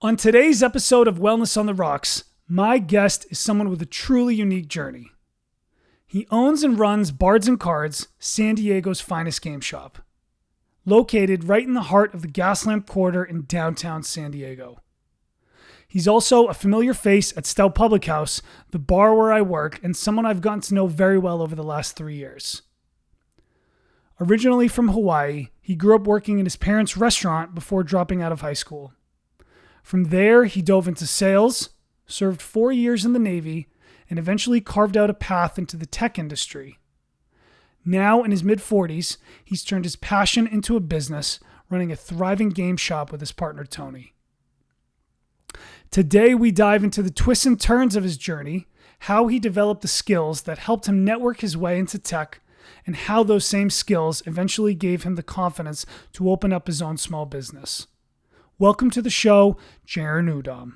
On today's episode of Wellness on the Rocks, my guest is someone with a truly unique journey. He owns and runs Bards Cards, San Diego's finest game shop, located right in the heart of the Gaslamp Quarter in downtown San Diego. He's also a familiar face at Stout Public House, the bar where I work, and someone I've gotten to know very well over the last 3 years. Originally from Hawaii, he grew up working in his parents' restaurant before dropping out of high school. From there, he dove into sales, served 4 years in the Navy, and eventually carved out a path into the tech industry. Now, in his mid-40s, he's turned his passion into a business, running a thriving game shop with his partner, Tony. Today, we dive into the twists and turns of his journey, how he developed the skills that helped him network his way into tech, and how those same skills eventually gave him the confidence to open up his own small business. Welcome to the show, Jarin Udom.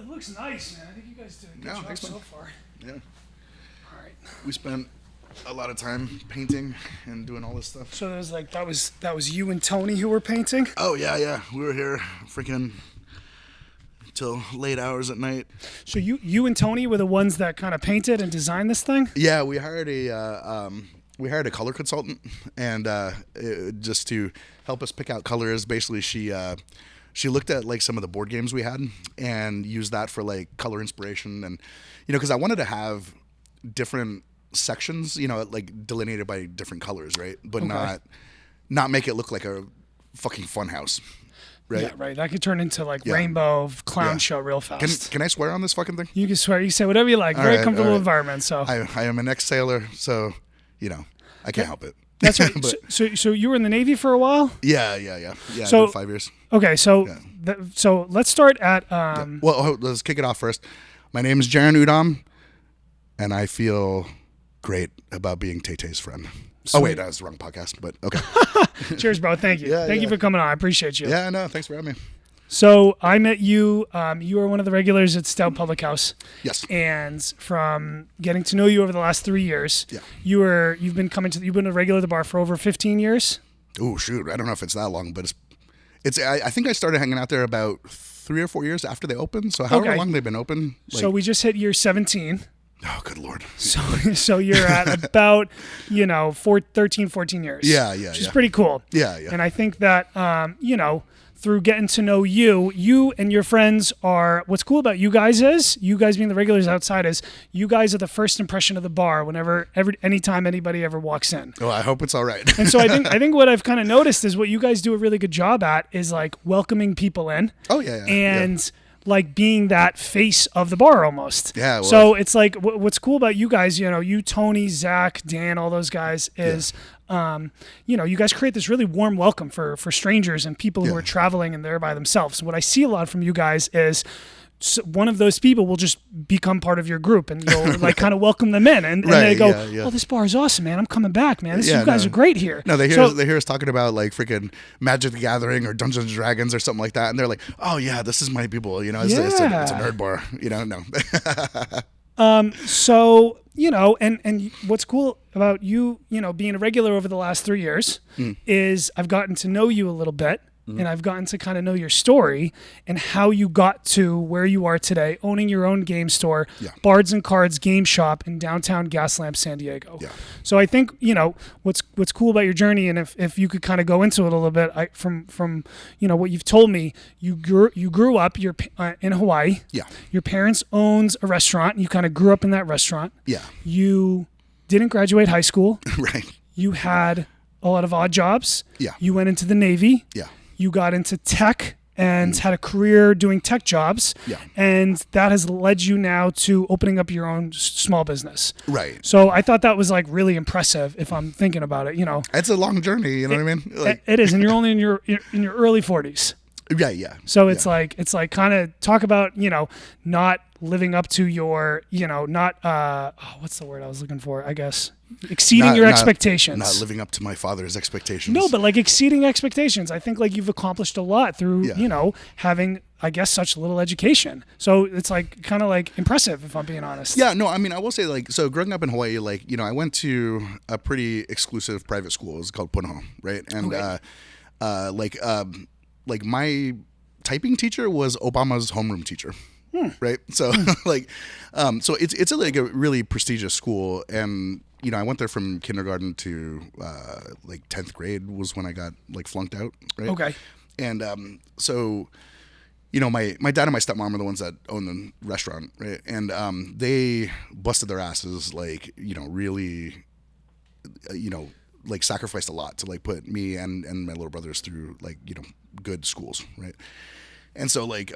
Looks nice, man. I think you guys did a good job so far. Yeah. All right. We spent a lot of time painting and doing all this stuff. So there's like that was you and Tony who were painting? Oh yeah. We were here freaking till late hours at night. So you and Tony were the ones that kind of painted and designed this thing? Yeah, we hired a color consultant, and just to help us pick out colors. Basically, she looked at like some of the board games we had and used that for like color inspiration, and because I wanted to have different sections, like delineated by different colors, right? But okay. not make it look like a fucking fun house, right? Yeah, right. That could turn into like rainbow clown show real fast. Can I swear on this fucking thing? You can swear. You can say whatever you like. Very comfortable environment. So I am an ex-sailor, so I can't help it. That's right. So you were in the Navy for a while? Yeah. So I did 5 years. Okay, so so let's start at. Well, let's kick it off first. My name is Jarin Udom, and I feel great about being Tay-Tay's friend. Sweet. Oh wait, that was the wrong podcast, but okay. Cheers, bro. Thank you. Thank you for coming on. I appreciate you. Yeah, no, thanks for having me. So I met you. You were one of the regulars at Stout Public House. Yes. And from getting to know you over the last 3 years, you've been a regular at the bar for over 15 years. Oh shoot, I don't know if it's that long, but I think I started hanging out there about 3 or 4 years after they opened. So however long they've been open. So we just hit year 17. Oh, good Lord. So you're at about 13, 14 years. Yeah. Which is pretty cool. Yeah. And I think that through getting to know you and your friends are, what's cool about you guys being the regulars outside is you guys are the first impression of the bar anytime anybody ever walks in. Oh, I hope it's all right. And so I think what I've kind of noticed is what you guys do a really good job at is like welcoming people in. Oh yeah. And like being that face of the bar almost. Yeah. Well, so it's like what's cool about you guys, you, Tony, Zach, Dan, all those guys is, you guys create this really warm welcome for strangers and people who are traveling and they're by themselves. And what I see a lot from you guys is one of those people will just become part of your group and you'll like kind of welcome them in and they go, oh, this bar is awesome, man. I'm coming back, man. You guys are great here. No, they hear us talking about like freaking Magic the Gathering or Dungeons and Dragons or something like that. And they're like, oh yeah, this is my people. It's a nerd bar, no. So, and what's cool about you, being a regular over the last 3 years is I've gotten to know you a little bit. And I've gotten to kind of know your story and how you got to where you are today, owning your own game store, Bards Cards game shop in downtown Gaslamp, San Diego. Yeah. So I think, what's cool about your journey, and if you could kind of go into it a little bit, from what you've told me, you grew up in Hawaii. Yeah. Your parents owned a restaurant. And you kind of grew up in that restaurant. Yeah. You didn't graduate high school. Right. You had a lot of odd jobs. Yeah. You went into the Navy. Yeah. You got into tech and had a career doing tech jobs. Yeah. And that has led you now to opening up your own small business. Right. So I thought that was like really impressive if I'm thinking about it, It's a long journey, what I mean? It is, and you're only in your early 40s. Yeah. So it's like kind of talk about, not living up to your, not what's the word I was looking for? I guess exceeding your expectations. Not living up to my father's expectations. No, but like exceeding expectations. I think like you've accomplished a lot through, having, I guess, such little education. So it's like kind of like impressive, if I'm being honest. Yeah, no, I mean, I will say, like, so growing up in Hawaii, like, I went to a pretty exclusive private school. It was called Punahou, right? And like my typing teacher was Obama's homeroom teacher. Right. So so it's like a really prestigious school. And, I went there from kindergarten to like 10th grade was when I got like flunked out. Right. Okay. And so, my dad and my stepmom are the ones that own the restaurant. Right. And they busted their asses, like, really, like sacrificed a lot to like put me and my little brothers through like, good schools. Right. And so like,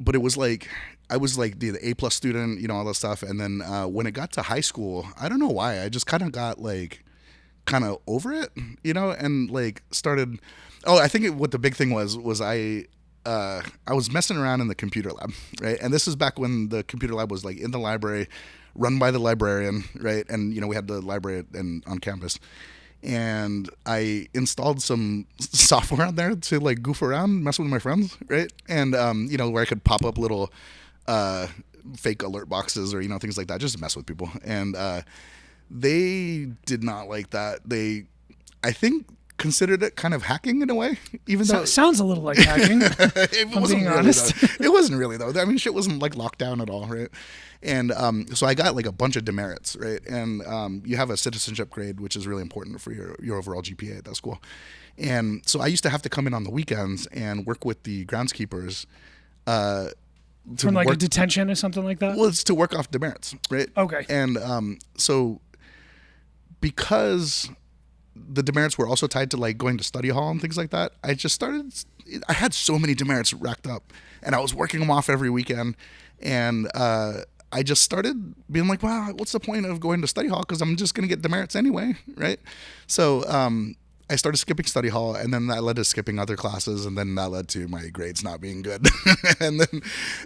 but it was like, I was like the A+ student, all that stuff. And then when it got to high school, I don't know why, I just kind of got like kind of over it, and like started. Oh, I think what the big thing was I was messing around in the computer lab, right? And this is back when the computer lab was like in the library, run by the librarian, right? And we had the library on campus. And I installed some software on there to like goof around, mess with my friends, right? And where I could pop up little fake alert boxes or things like that, just to mess with people. And they did not like that. They, I think, considered it kind of hacking in a way, even though it sounds a little like hacking. It wasn't really, honest. Though. It wasn't really though. I mean, shit wasn't like locked down at all, right? And so I got like a bunch of demerits, right? And you have a citizenship grade, which is really important for your overall GPA at that school. And so I used to have to come in on the weekends and work with the groundskeepers. From like a detention or something like that? Well, it's to work off demerits, right? Okay. And so because the demerits were also tied to like going to study hall and things like that, I had so many demerits racked up, and I was working them off every weekend. And I just started being like, wow, what's the point of going to study hall? Because I'm just going to get demerits anyway, right? So I started skipping study hall, and then that led to skipping other classes, and then that led to my grades not being good. And then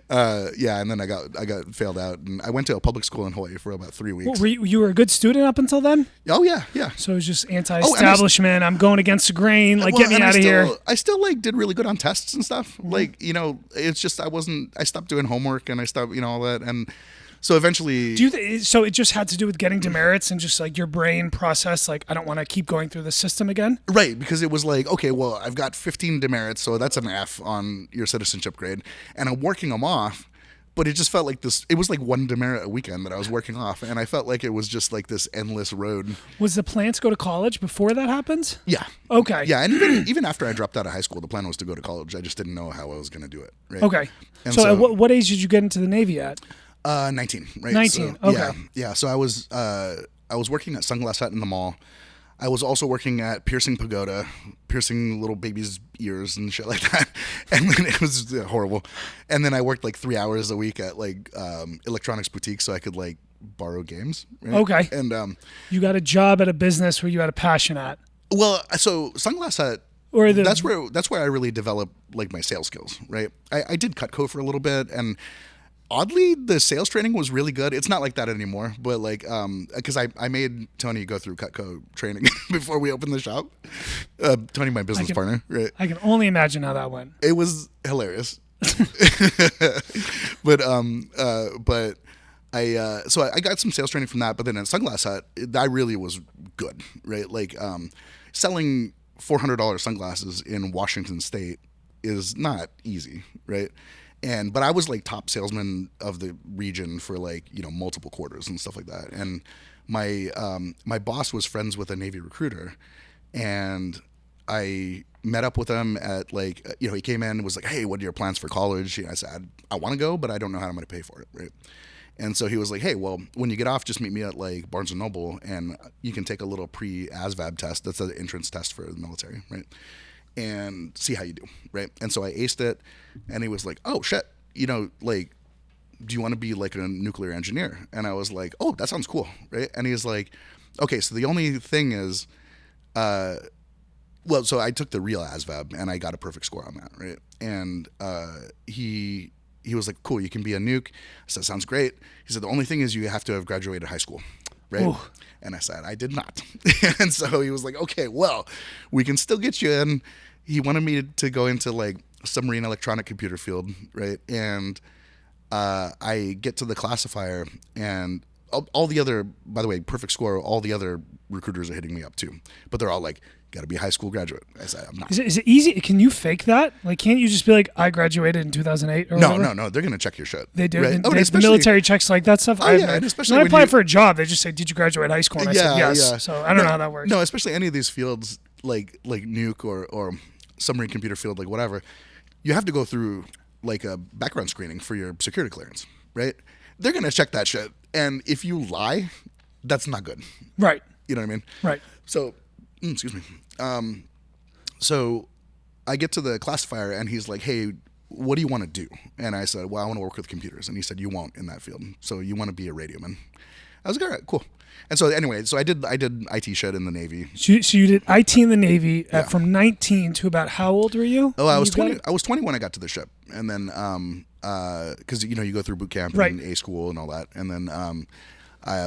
and then I got failed out, and I went to a public school in Hawaii for about 3 weeks. Well, you were a good student up until then? Oh yeah. So it was just anti-establishment. I'm going against the grain. Like, get me out of here. I still like did really good on tests and stuff. Mm-hmm. Like, it's just I stopped doing homework, and I stopped all that. And so eventually, so it just had to do with getting demerits and just like your brain process, like, I don't want to keep going through the system again? Right, because it was like, okay, well, I've got 15 demerits, so that's an F on your citizenship grade, and I'm working them off, but it just felt like this, it was like one demerit a weekend that I was working off, and I felt like it was just like this endless road. Was the plan to go to college before that happened? Yeah. Okay. Yeah, and even after I dropped out of high school, the plan was to go to college. I just didn't know how I was going to do it. Right? Okay. And so at what age did you get into the Navy at? 19, right? 19, so, okay. Yeah, so I was working at Sunglass Hut in the mall. I was also working at Piercing Pagoda, piercing little babies' ears and shit like that. And then it was horrible. And then I worked like 3 hours a week at like electronics boutique so I could like borrow games. Right? Okay. And you got a job at a business where you had a passion at. Well, so Sunglass Hut, that's where I really developed like my sales skills, right? I did Cutco for a little bit, and oddly, the sales training was really good. It's not like that anymore, but like, because I made Tony go through Cutco training before we opened the shop. Tony, my business partner, right? I can only imagine how that went. It was hilarious. but I got some sales training from that, but then at Sunglass Hut, that really was good, right? Like, selling $400 sunglasses in Washington State is not easy, right? But I was like top salesman of the region for like, multiple quarters and stuff like that. And my boss was friends with a Navy recruiter, and I met up with him at like, he came in and was like, hey, what are your plans for college? And I said, I want to go, but I don't know how I'm going to pay for it. Right. And so he was like, hey, well, when you get off, just meet me at like Barnes & Noble, and you can take a little pre-ASVAB test. That's an entrance test for the military. Right. And see how you do, right? And so I aced it, and he was like, oh, shit, like, do you want to be like a nuclear engineer? And I was like, oh, that sounds cool, right? And he was like, okay, so the only thing is, Well, so I took the real ASVAB and I got a perfect score on that, right? And he was like, cool, you can be a nuke. I said, sounds great. He said, the only thing is you have to have graduated high school, right? Ooh. And I said, I did not. And so he was like, okay, well, we can still get you in. He wanted me to go into like submarine electronic computer field, right? And I get to the classifier and all the other, by the way, perfect score, all the other recruiters are hitting me up too. But they're all like, got to be a high school graduate. I said, I'm not. Is it easy? Can you fake that? Like, can't you just be like, I graduated in 2008 or whatever? No. They're going to check your shit. They do. Right? The military checks like that stuff. Oh, yeah. And especially when I apply for a job, they just say, did you graduate high school? And I said, yes. Yeah. So I don't know how that works. No, especially any of these fields like nuke or submarine computer field, like whatever, you have to go through like a background screening for your security clearance, right? They're going to check that shit. And if you lie, that's not good. Right. You know what I mean? Right. So, excuse me. So I get to the classifier and he's like, hey, what do you want to do? And I said, well, I want to work with computers. And he said, you won't in that field. So you want to be a radioman. I was like, all right, cool. And so anyway, so I did IT shit in the Navy. So you did IT in the Navy from 19 to about how old were you? Oh, I was 20. I was 20 when I got to the ship. And then, cause you go through boot camp and A school and all that. And then,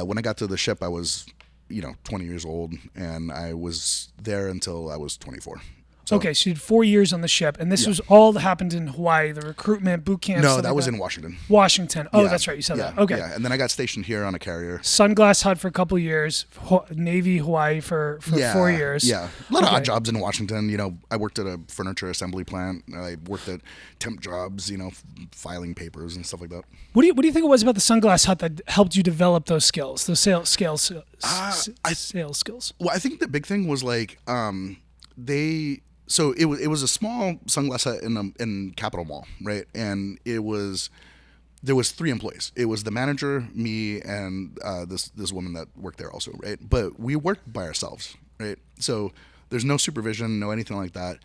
when I got to the ship, I was, 20 years old, and I was there until I was 24. So, okay, so you did 4 years on the ship, and this was all that happened in Hawaii, the recruitment, boot camp? No, that was in Washington. Washington. Oh, that's right, you said that. Okay. Yeah, and then I got stationed here on a carrier. Sunglass Hut for a couple of years, Navy, Hawaii for 4 years. Yeah, a lot of odd jobs in Washington. I worked at a furniture assembly plant. I worked at temp jobs, filing papers and stuff like that. What do you think it was about the Sunglass Hut that helped you develop those skills, those sales skills? Well, I think the big thing was like So it was a small sunglass hut in Capitol Mall, right? And there was 3 employees. It was the manager, me, and this woman that worked there also, right? But we worked by ourselves, right? So there's no supervision, no anything like that.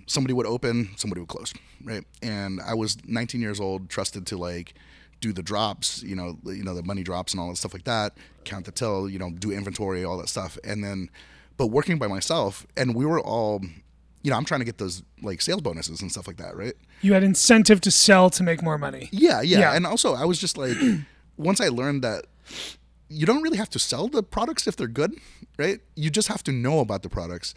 Somebody would open, somebody would close, right? And I was 19 years old, trusted to like do the drops, the money drops and all that stuff like that, count the till, do inventory, all that stuff, and then. But working by myself, and we were all, I'm trying to get those like sales bonuses and stuff like that, right? You had incentive to sell to make more money. Yeah. And also I was just like, once I learned that you don't really have to sell the products if they're good, right? You just have to know about the products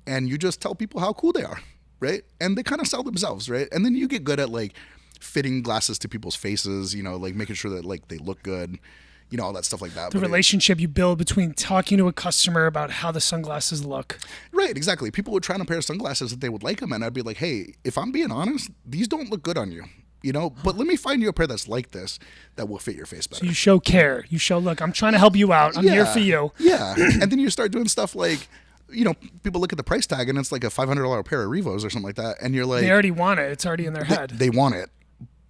and you just tell people how cool they are, right? And they kind of sell themselves, right? And then you get good at like fitting glasses to people's faces, like making sure that like they look good. All that stuff like that. The relationship you build between talking to a customer about how the sunglasses look. Right, exactly. People would try on a pair of sunglasses that they would like them, and I'd be like, hey, if I'm being honest, these don't look good on you. But let me find you a pair that's like this that will fit your face better. So you show care. You show, look, I'm trying to help you out. I'm here for you. Yeah. And then you start doing stuff like, people look at the price tag and it's like a $500 pair of Revos or something like that. And you're like. They already want it. It's already in their head. They want it,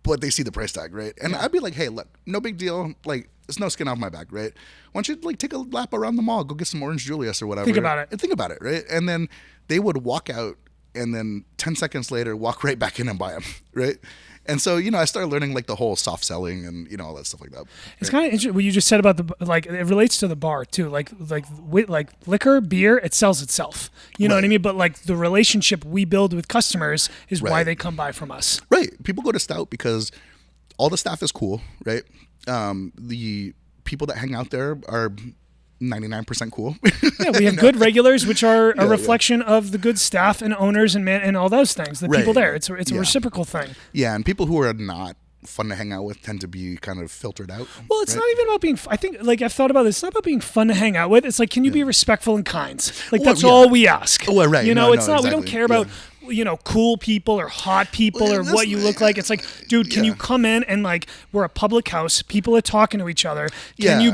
but they see the price tag, right? And I'd be like, hey, look, no big deal. Like, it's no skin off my back, right? Why don't you like take a lap around the mall, go get some Orange Julius or whatever. Think about it. And think about it, right? And then they would walk out and then 10 seconds later walk right back in and buy them, right? And so, I started learning like the whole soft selling and, all that stuff like that. It's kind of interesting what you just said about it relates to the bar too. Like liquor, beer, it sells itself. You know what I mean? But like the relationship we build with customers is why they come buy from us. Right. People go to Stout because all the staff is cool, right? The people that hang out there are 99% cool. Yeah, we have good regulars, which are a reflection of the good staff and owners and all those things. The people there, it's a reciprocal thing. Yeah, and people who are not fun to hang out with tend to be kind of filtered out. Well, it's not even about being. I think, like I've thought about this. It's not about being fun to hang out with. It's like, can you be respectful and kind? Like that's all we ask. Oh, right. It's not. Exactly. We don't care about. Cool people or hot people or what you look like. It's like, dude, can you come in and like, we're a public house. People are talking to each other. Can you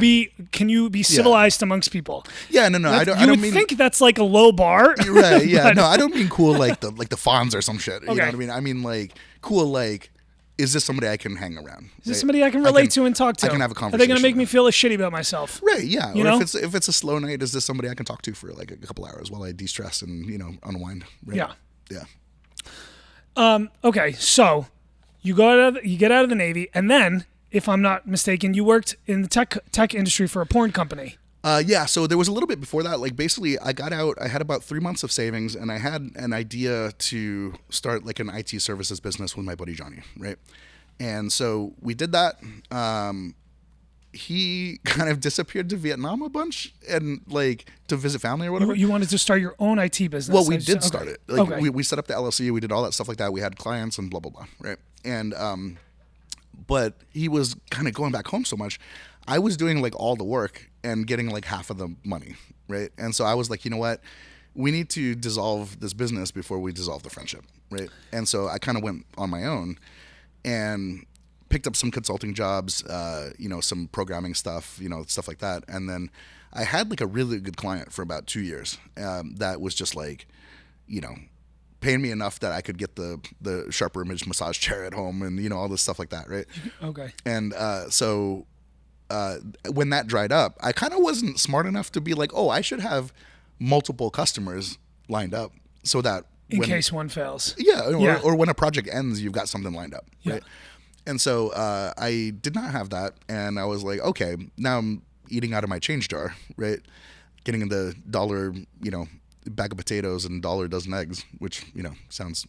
be civilized amongst people? Yeah, no. I don't mean. Think that's like a low bar. Right. Yeah. No, I don't mean cool like the Fonz or some shit. You know what I mean? I mean like cool like. Is this somebody I can hang around? Is this somebody I can relate to and talk to? I can have a conversation. Are they going to make me feel shitty about myself? Right, yeah. Or if it's a slow night, is this somebody I can talk to for like a couple hours while I de-stress and, unwind? Right? Yeah. Yeah. Okay, so you get out of the Navy, and then, if I'm not mistaken, you worked in the tech industry for a porn company. Yeah, so there was a little bit before that. Like basically, I got out. I had about 3 months of savings, and I had an idea to start like an IT services business with my buddy Johnny, right? And so we did that. He kind of disappeared to Vietnam a bunch and like to visit family or whatever. You wanted to start your own IT business? Well, we did start it. Like okay. we set up the LLC. We did all that stuff like that. We had clients and blah blah blah, right? And but he was kind of going back home so much. I was doing like all the work and getting like half of the money, right? And so I was like, you know what? We need to dissolve this business before we dissolve the friendship, right? And so I kind of went on my own and picked up some consulting jobs, some programming stuff, stuff like that. And then I had like a really good client for about 2 years that was just like, paying me enough that I could get the sharper image massage chair at home and, all this stuff like that, right? Okay. And so when that dried up, I kind of wasn't smart enough to be like, oh, I should have multiple customers lined up so that in case one fails. Yeah, or when a project ends, you've got something lined up, yeah. right? And so I did not have that, and I was like, okay, now I'm eating out of my change jar, right? Getting the $1, bag of potatoes and $1 dozen eggs, which sounds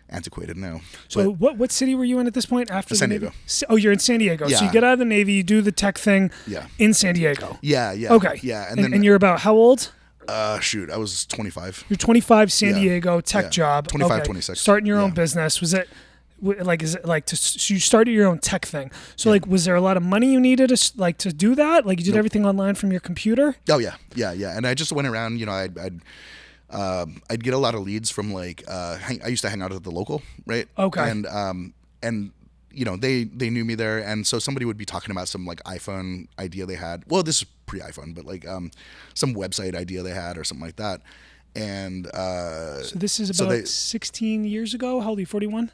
antiquated now. So what city were you in at this point after San the Diego? Navy? Oh, you're in San Diego. Yeah. So you get out of the Navy, you do the tech thing in San Diego. Yeah. Okay. Yeah. And you're about how old? I was 25. You're 25, San Diego, tech job. 25, okay. 26. Starting your own business. Was it so you started your own tech thing. So was there a lot of money you needed to do that? Like you did everything online from your computer? Oh yeah. And I just went around, I'd get a lot of leads from I used to hang out at the local, right? Okay. And they knew me there, and so somebody would be talking about some like iPhone idea they had. Well, this is pre-iPhone, but some website idea they had or something like that. And so this is about 16 years ago. How old are you? 41?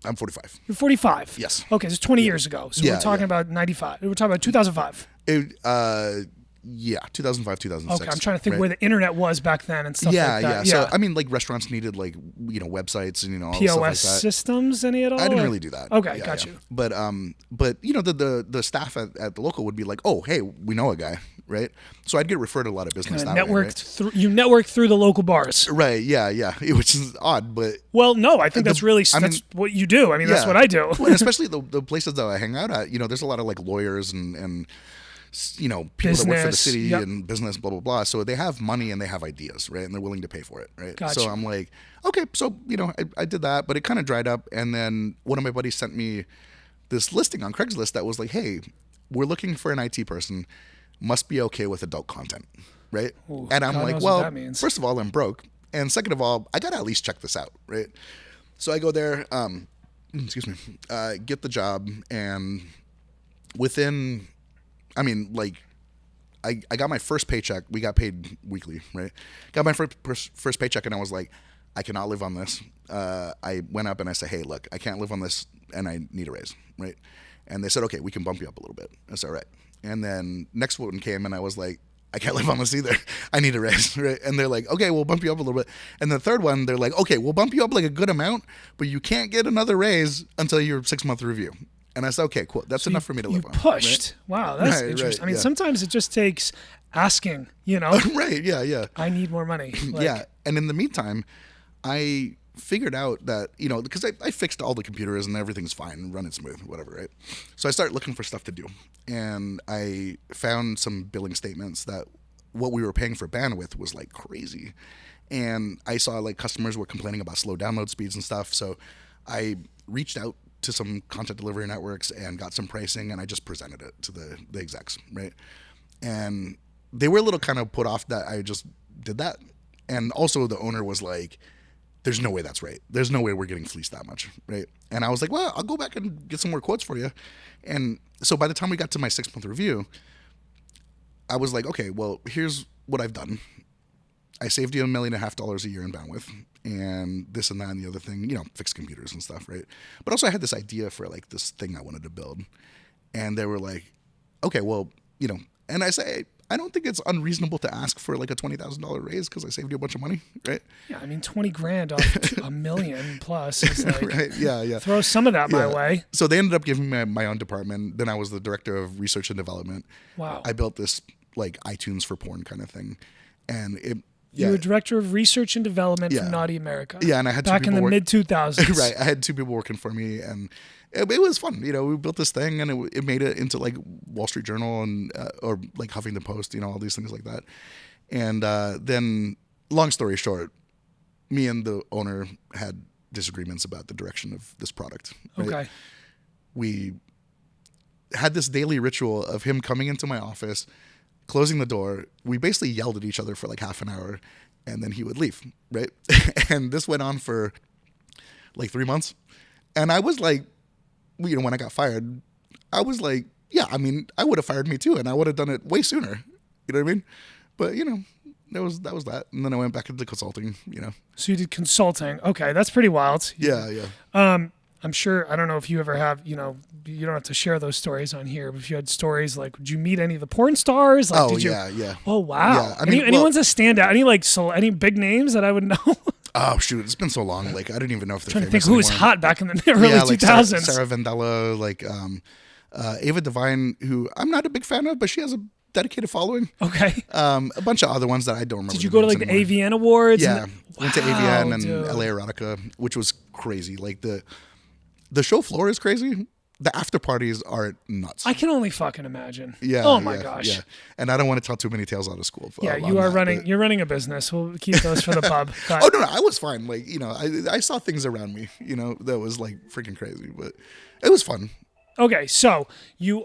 I'm 45. You're 45. Yes. Okay, so 20 years ago. So we're talking about 95. We're talking about 2005. 2005, 2006. Okay, I'm trying to think where the internet was back then and stuff like that. Yeah. So I mean, restaurants needed websites and all POS stuff like that. systems, any at all? I didn't really do that. Okay, got you. But the staff at the local would be like, oh, hey, we know a guy, right? So I'd get referred to a lot of business that way. You networked through the local bars, right? Yeah, which is odd, but no, I think that's what you do. I mean, that's what I do. Well, and especially the places that I hang out at. There's a lot of lawyers and people that work for the city and business, blah, blah, blah. So they have money and they have ideas, right? And they're willing to pay for it, right? Gotcha. So I'm like, okay, so, I did that, but it kind of dried up. And then one of my buddies sent me this listing on Craigslist that was like, hey, we're looking for an IT person, must be okay with adult content, right? Ooh, and I'm God like, knows well, what that means. First of all, I'm broke. And second of all, I got to at least check this out, right? So I go there, get the job, and within... I got my first paycheck. We got paid weekly, right? Got my first paycheck, and I was like, I cannot live on this. I went up and I said, hey, look, I can't live on this, and I need a raise, right? And they said, okay, we can bump you up a little bit. I said, all right. And then next one came, and I was like, I can't live on this either. I need a raise, right? And they're like, okay, we'll bump you up a little bit. And the third one, they're like, okay, we'll bump you up like a good amount, but you can't get another raise until your 6-month review. And I said, okay, cool. That's enough for me to live on. You pushed. Right? Wow, that's interesting. I mean, sometimes it just takes asking, Right, yeah. I need more money. Yeah. And in the meantime, I figured out that, because I fixed all the computers and everything's fine, running smooth, whatever, right? So I started looking for stuff to do. And I found some billing statements that what we were paying for bandwidth was like crazy. And I saw customers were complaining about slow download speeds and stuff. So I reached out to some content delivery networks and got some pricing, and I just presented it to the execs, right? And they were a little kind of put off that I just did that. And also the owner was like, there's no way that's right. There's no way we're getting fleeced that much, right? And I was like, well, I'll go back and get some more quotes for you. And so by the time we got to my 6-month review, I was like, okay, well, here's what I've done. I saved you $1.5 million a year in bandwidth, and this and that and the other thing, fix computers and stuff, right? But also I had this idea for this thing I wanted to build. And they were like, okay, well, and I say, I don't think it's unreasonable to ask for a $20,000 raise because I saved you a bunch of money, right? Yeah, I mean, 20 grand off $1 million plus is right? Yeah. Throw some of that my way. So they ended up giving me my own department. Then I was the director of research and development. Wow. I built this like iTunes for porn kind of thing. And you were director of research and development for Naughty America. Yeah, and I had back in the mid 2000s. Right, I had 2 people working for me, and it was fun. We built this thing, and it made it into like Wall Street Journal and or like Huffington Post, all these things like that. And then, long story short, me and the owner had disagreements about the direction of this product. Right? Okay. We had this daily ritual of him coming into my office, closing the door. We basically yelled at each other for like half an hour, and then he would leave, right? And this went on for like 3 months. And I was like, when I got fired, I was like, yeah, I mean, I would have fired me too, and I would have done it way sooner. You know what I mean? But, that was that. And then I went back into consulting, So you did consulting. Okay, that's pretty wild. Yeah. I'm sure, I don't know if you ever have, you don't have to share those stories on here, but if you had stories like, did you meet any of the porn stars? Like, yeah. Oh, wow. Yeah, I mean, anyone's a standout? Any big names that I would know? Oh, shoot. It's been so long. Like, I didn't even know if they're trying to famous think who was anymore. hot back in the early 2000s. Sarah Vendella, like Ava Devine, who I'm not a big fan of, but she has a dedicated following. Okay. A bunch of other ones that I don't remember. Did you go to like the AVN Awards? Yeah. Went to AVN and dude. LA Erotica, which was crazy. Like, the show floor is crazy. The after parties are nuts. I can only fucking imagine. Yeah. Oh my gosh. Yeah. And I don't want to tell too many tales out of school. Yeah, you're running a business. We'll keep those for the pub. Oh no, I was fine. Like, I saw things around me, that was like freaking crazy, but it was fun. Okay, so you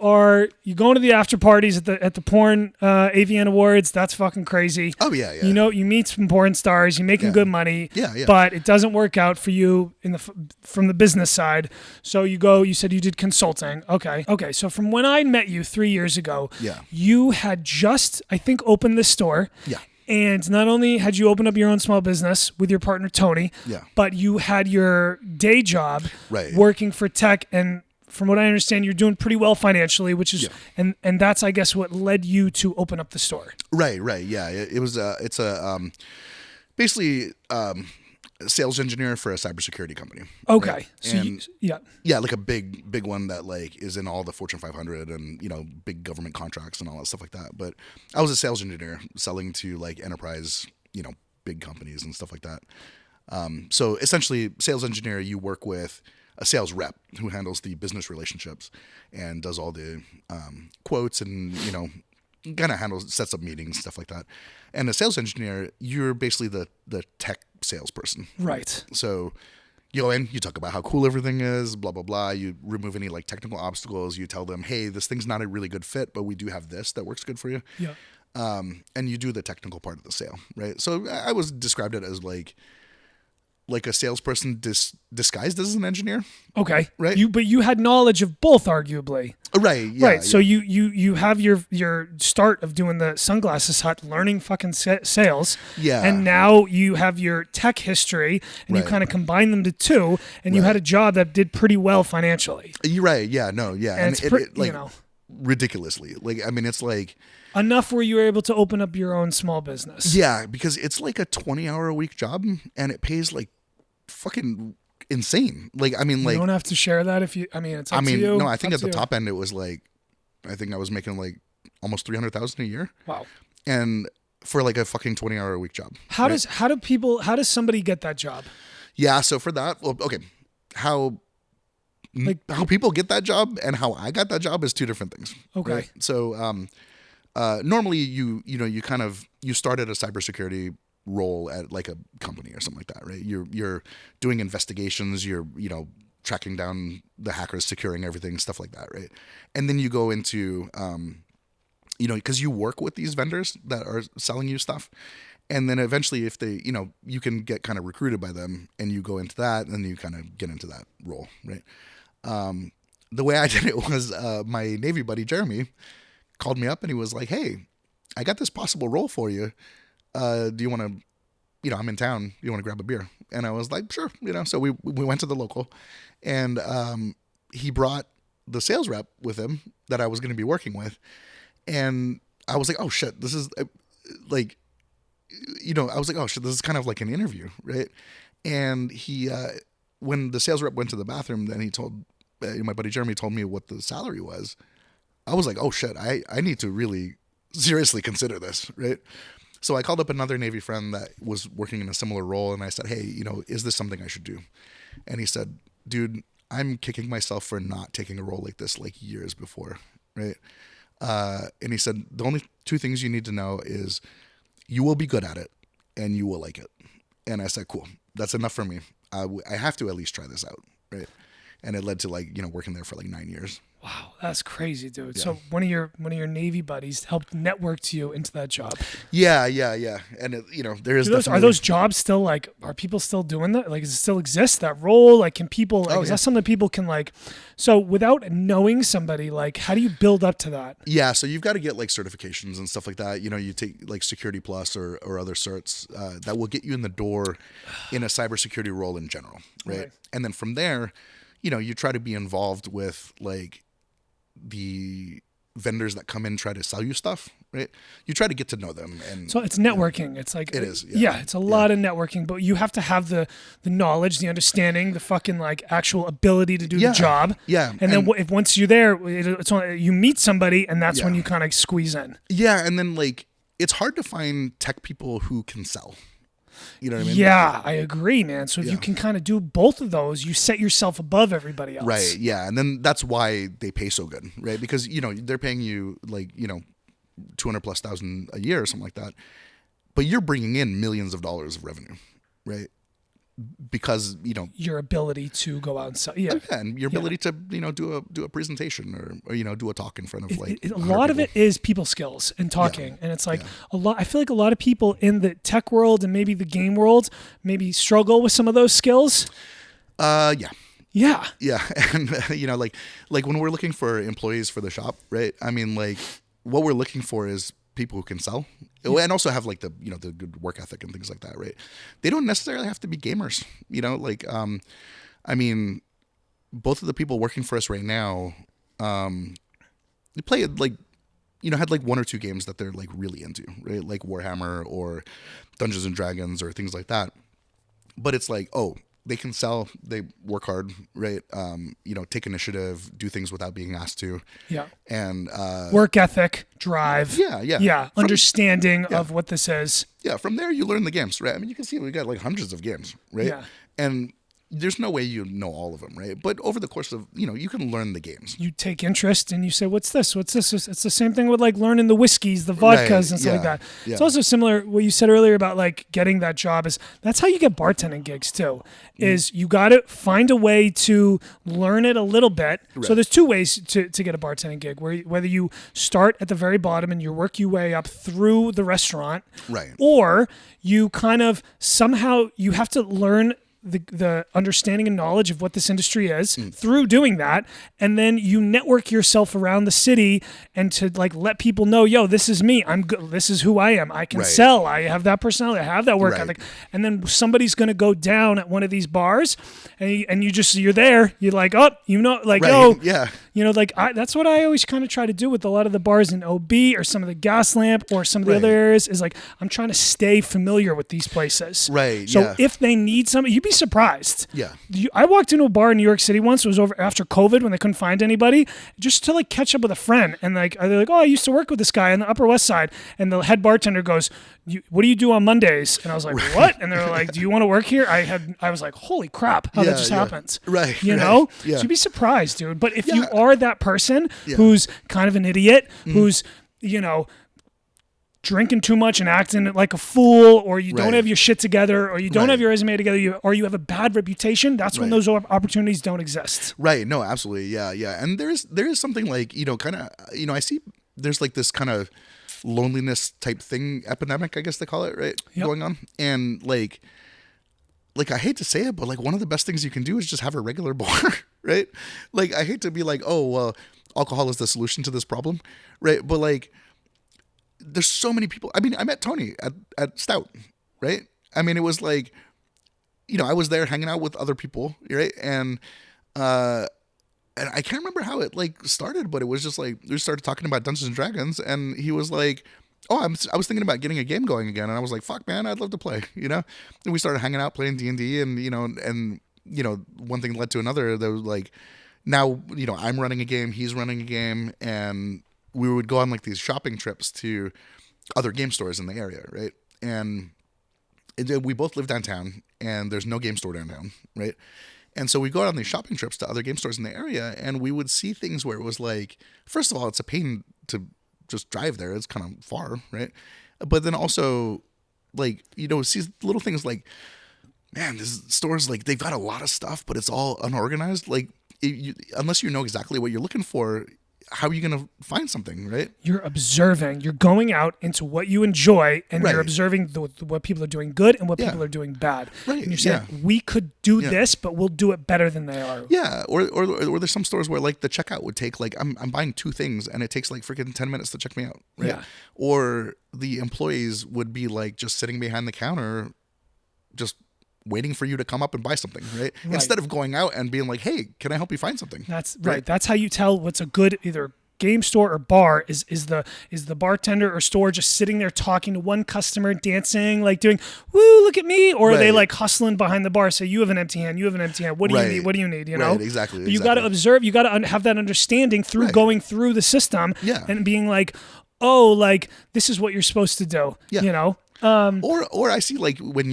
going to the after parties at the porn AVN Awards. That's fucking crazy. Oh yeah. You meet some porn stars. You're making good money. Yeah. But it doesn't work out for you from the business side. So you said you did consulting. Okay. So from when I met you 3 years ago, you had just, I think, opened this store. Yeah. And not only had you opened up your own small business with your partner Tony, but you had your day job working for tech, and from what I understand, you're doing pretty well financially, which is, and that's, I guess, what led you to open up the store. Right. Yeah. It was, it's basically, a sales engineer for a cybersecurity company. Okay. Right? So like a big one that like is in all the Fortune 500 and, big government contracts and all that stuff like that. But I was a sales engineer selling to like enterprise, big companies and stuff like that. So essentially sales engineer, you work with a sales rep who handles the business relationships and does all the quotes and, kind of sets up meetings, stuff like that. And a sales engineer, you're basically the tech salesperson. Right. So you go in, you talk about how cool everything is, blah, blah, blah. You remove any like technical obstacles. You tell them, hey, this thing's not a really good fit, but we do have this that works good for you. Yeah. And you do the technical part of the sale, right? So I was described it as like a salesperson disguised as an engineer. Okay. Right. But you had knowledge of both, arguably. Right. Yeah. Right. So you have your start of doing the Sunglasses Hut, learning fucking sales. Yeah. And now you have your tech history, and you kind of combine them to two, and you had a job that did pretty well financially. You're right. Yeah. No. Yeah. And it's ridiculously. Like, I mean, it's like enough where you were able to open up your own small business. Yeah, because it's like a 20-hour-a-week job, and it pays like fucking insane. Like, I mean, like, you don't have to share that if you. I mean, it's up to you. No, I think at the top end it was like, I think I was making like almost $300,000 a year. Wow. And for like a fucking 20-hour-a-week job. How does somebody get that job? Yeah, so for that, well, okay, how people get that job and how I got that job is two different things. Okay. Right? So normally you start at a cybersecurity role at like a company or something like that, right? You're doing investigations, you're tracking down the hackers, securing everything, stuff like that, right? And then you go into because you work with these vendors that are selling you stuff, and then eventually if they you can get kind of recruited by them, and you go into that, and you kind of get into that role, right? The way I did it was my Navy buddy Jeremy called me up and he was like, hey, I got this possible role for you. Do you want to, I'm in town. Do you want to grab a beer? And I was like, sure. So we went to the local, and he brought the sales rep with him that I was going to be working with. And I was like, oh shit, this is like, I was like, oh shit, this is kind of like an interview. Right. And he, when the sales rep went to the bathroom, then he told, my buddy Jeremy told me what the salary was. I was like, oh shit, I need to really seriously consider this, right? So I called up another Navy friend that was working in a similar role, and I said, hey, is this something I should do? And he said, dude, I'm kicking myself for not taking a role like this like years before, right? And he said, the only two things you need to know is you will be good at it and you will like it. And I said, cool, that's enough for me. I have to at least try this out, right? And it led to working there for like 9 years. Wow, that's crazy, dude. Yeah. So one of your Navy buddies helped network you into that job. Yeah. And there is Are those jobs still are people still doing that? Like, does it still exist, that role? Like, can people, is that something people can so without knowing somebody, how do you build up to that? Yeah. So you've got to get certifications and stuff like that. You take Security Plus or other certs that will get you in the door in a cybersecurity role in general. Right. And then from there, you try to be involved with the vendors that come in and try to sell you stuff, right? You try to get to know them. And so it's networking. It's like, it is. Yeah, it's a lot of networking, but you have to have the knowledge, the understanding, the fucking actual ability to do the job. Yeah. And then once you're there, it's only, you meet somebody and that's when you kind of squeeze in. Yeah. And then it's hard to find tech people who can sell. You know what I mean? Yeah, I agree, man. So if you can kind of do both of those, you set yourself above everybody else. Right. Yeah. And then that's why they pay so good, right? Because, they're paying you 200,000+ a year or something like that. But you're bringing in millions of dollars of revenue, right? Because, your ability to go out and sell. Yeah. And your ability to, do a presentation or do a talk in front of a lot of it is people skills and talking. And it's I feel like a lot of people in the tech world and maybe the game world maybe struggle with some of those skills. Yeah. Yeah. Yeah. And, like when we're looking for employees for the shop, right? I mean, what we're looking for is people who can sell and also have the good work ethic and things like that, right? They don't necessarily have to be gamers, I mean, both of the people working for us right now, they play had 1 or 2 games that they're really into, right? Like Warhammer or Dungeons and Dragons or things like that. But it's they can sell, they work hard, right? Take initiative, do things without being asked to. Yeah. And work ethic, drive. Yeah. Understanding of what this is. Yeah. From there, you learn the games, right? I mean, you can see we got hundreds of games, right? Yeah. And there's no way you know all of them, right? But over the course of, you can learn the games. You take interest and you say, what's this? What's this? It's the same thing with learning the whiskeys, the vodkas and stuff like that. Yeah. It's also similar, what you said earlier about getting that job is that's how you get bartending gigs too, is you got to find a way to learn it a little bit. Right. So there's 2 ways to get a bartending gig, whether you start at the very bottom and you work your way up through the restaurant, right? Or you kind of somehow you have to learn the understanding and knowledge of what this industry is through doing that, and then you network yourself around the city and to let people know, yo, this is me, I'm good, this is who I am, I can sell, I have that personality, I have that work ethic, and then somebody's going to go down at one of these bars and you're there, you're that's what I always kind of try to do with a lot of the bars in OB or some of the Gaslamp or some of the other areas is I'm trying to stay familiar with these places. Right. So if they need somebody, you'd be surprised. Yeah. I walked into a bar in New York City once. It was over after COVID when they couldn't find anybody, just to catch up with a friend. And they're like, oh, I used to work with this guy on the Upper West Side. And the head bartender goes, what do you do on Mondays? And I was like, what? And they're like, do you want to work here? I was like, holy crap, how that just happens. Right. You know? Yeah. So you'd be surprised, dude. But if you are that person who's kind of an idiot, who's, drinking too much and acting like a fool, or you don't have your shit together, or you don't have your resume together, or you have a bad reputation, that's when those opportunities don't exist. Right. No, absolutely. Yeah. Yeah. And there is something I see there's this kind of loneliness type thing, epidemic, I guess they call it, right? Yep. Going on. And I hate to say it, but one of the best things you can do is just have a regular bar, right? I hate to be oh, well, alcohol is the solution to this problem, right? But there's so many people. I mean, I met Tony at Stout, right? I mean, it was I was there hanging out with other people, right? And I can't remember how it started, but it was just we started talking about Dungeons and Dragons, and he was like, oh, I was thinking about getting a game going again. And I was like, fuck, man, I'd love to play, And we started hanging out playing D&D, and one thing led to another. There was now, I'm running a game, he's running a game, and we would go on like these shopping trips to other game stores in the area, right? And we both live downtown, and there's no game store downtown, right? And so we go on these shopping trips to other game stores in the area, and we would see things where it was like, first of all, it's a pain to just drive there. It's kind of far, right? But then also, like, see little things like, man, this store's like, they've got a lot of stuff, but it's all unorganized. Like, unless you know exactly what you're looking for, how are you going to find something, right? You're observing. You're going out into what you enjoy, and you're observing what people are doing good and what people are doing bad. Right. And you're saying, we could do this, but we'll do it better than they are. Yeah. Or there's some stores where like the checkout would take like, I'm buying 2 things and it takes like freaking 10 minutes to check me out. Right. Yeah. Or the employees would be like just sitting behind the counter, just waiting for you to come up and buy something, right? Instead of going out and being like, hey, can I help you find something? That's right. That's how you tell what's a good either game store or bar is the bartender or store just sitting there talking to one customer, dancing, like doing, woo, look at me, or are they like hustling behind the bar, say, you have an empty hand, what do you need, what do you need, Right, exactly. But you got to observe, you got to have that understanding through going through the system and being like, oh, like this is what you're supposed to do, or I see like when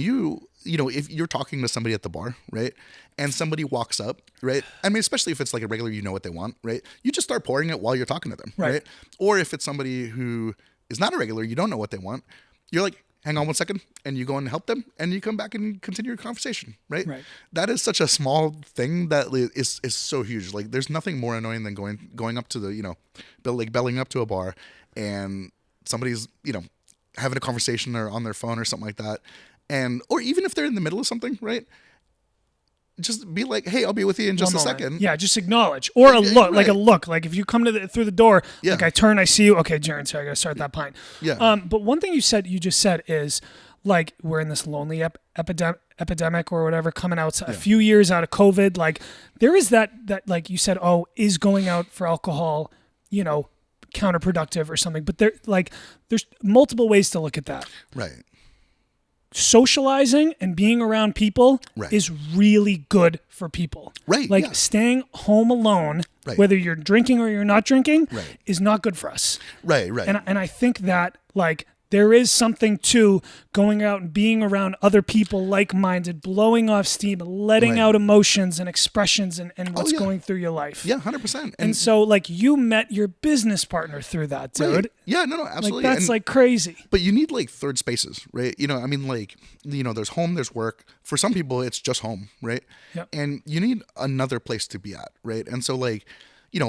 if you're talking to somebody at the bar, right? And somebody walks up, right? I mean, especially if it's like a regular, you know what they want, right? You just start pouring it while you're talking to them, right? Or if it's somebody who is not a regular, you don't know what they want. You're like, hang on 1 second, and you go and help them, and you come back and continue your conversation, right? That is such a small thing that is so huge. Like, there's nothing more annoying than going up to the, belling up to a bar, and somebody's, having a conversation or on their phone or something like that. Or even if they're in the middle of something, right? Just be like, hey, I'll be with you in just a second. Yeah, just acknowledge. Or a look, like a look. Like if you come through the door, like I turn, I see you. Okay, Jarin, sorry, I got to start that pint. Yeah. But one thing you just said is like we're in this lonely epidemic or whatever coming out a few years out of COVID. Like there is that like you said, is going out for alcohol, counterproductive or something. But there's multiple ways to look at that. Right. Socializing and being around people is really good for people. Right. Like staying home alone, whether you're drinking or you're not drinking, is not good for us. Right. And I think that like there is something to going out and being around other people like-minded, blowing off steam, letting out emotions and expressions and what's going through your life. Yeah, 100%. And so like you met your business partner through that, dude. Right. Yeah, no, absolutely. Like that's like crazy. But you need like third spaces, right? I mean like, there's home, there's work. For some people, it's just home, right? Yep. And you need another place to be at, right? And so like,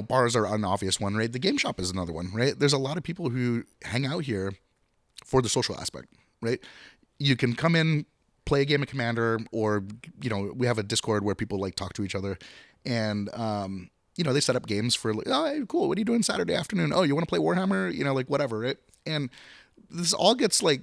bars are an obvious one, right? The game shop is another one, right? There's a lot of people who hang out here for the social aspect, right? You can come in, play a game of Commander, or, we have a Discord where people like talk to each other, and, they set up games for like, oh, hey, cool, what are you doing Saturday afternoon? Oh, you want to play Warhammer? Like whatever, right? And this all gets like,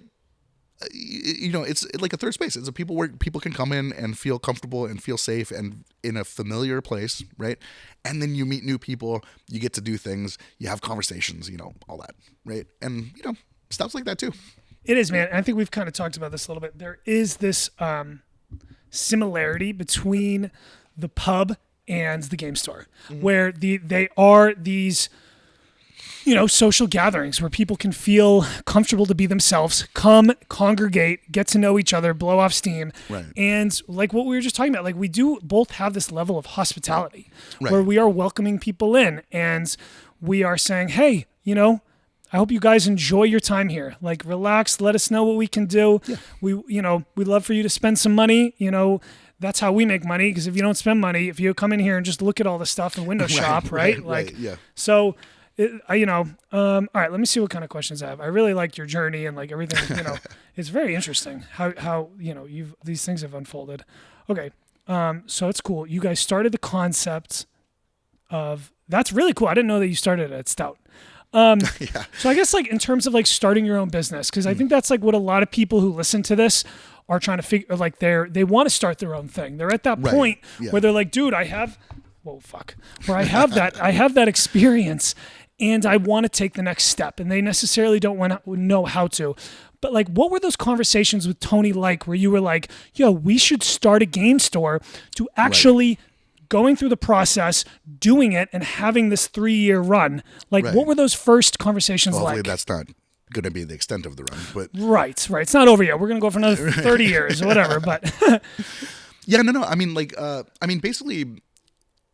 it's like a third space. It's a people where people can come in and feel comfortable and feel safe and in a familiar place, right? And then you meet new people, you get to do things, you have conversations, all that, right? And, Stout's like that too. It is, man. And I think we've kind of talked about this a little bit. There is this similarity between the pub and the game store, where they are these, social gatherings where people can feel comfortable to be themselves, come, congregate, get to know each other, blow off steam. Right. And like what we were just talking about, like we do both have this level of hospitality where we are welcoming people in and we are saying, hey, I hope you guys enjoy your time here. Like, relax. Let us know what we can do. Yeah. We'd love for you to spend some money. That's how we make money. Because if you don't spend money, if you come in here and just look at all the stuff and window shop, right? So, all right. Let me see what kind of questions I have. I really like your journey and like everything. It's very interesting how these things have unfolded. Okay, so it's cool. You guys started the concept of that's really cool. I didn't know that you started at Stout. So I guess like in terms of like starting your own business, because I think that's like what a lot of people who listen to this are trying to figure, like they want to start their own thing. They're at that point where they're like, dude, I have that experience and I want to take the next step, and they necessarily don't want to know how to. But like, what were those conversations with Tony like, where you were like, yo, we should start a game store to actually going through the process, doing it, and having this 3-year run. Like, Right. what were those first conversations Hopefully like? that's not going to be the extent of the run, but Right. It's not over yet. We're going to go for another 30 years or whatever, but yeah, no. I mean, basically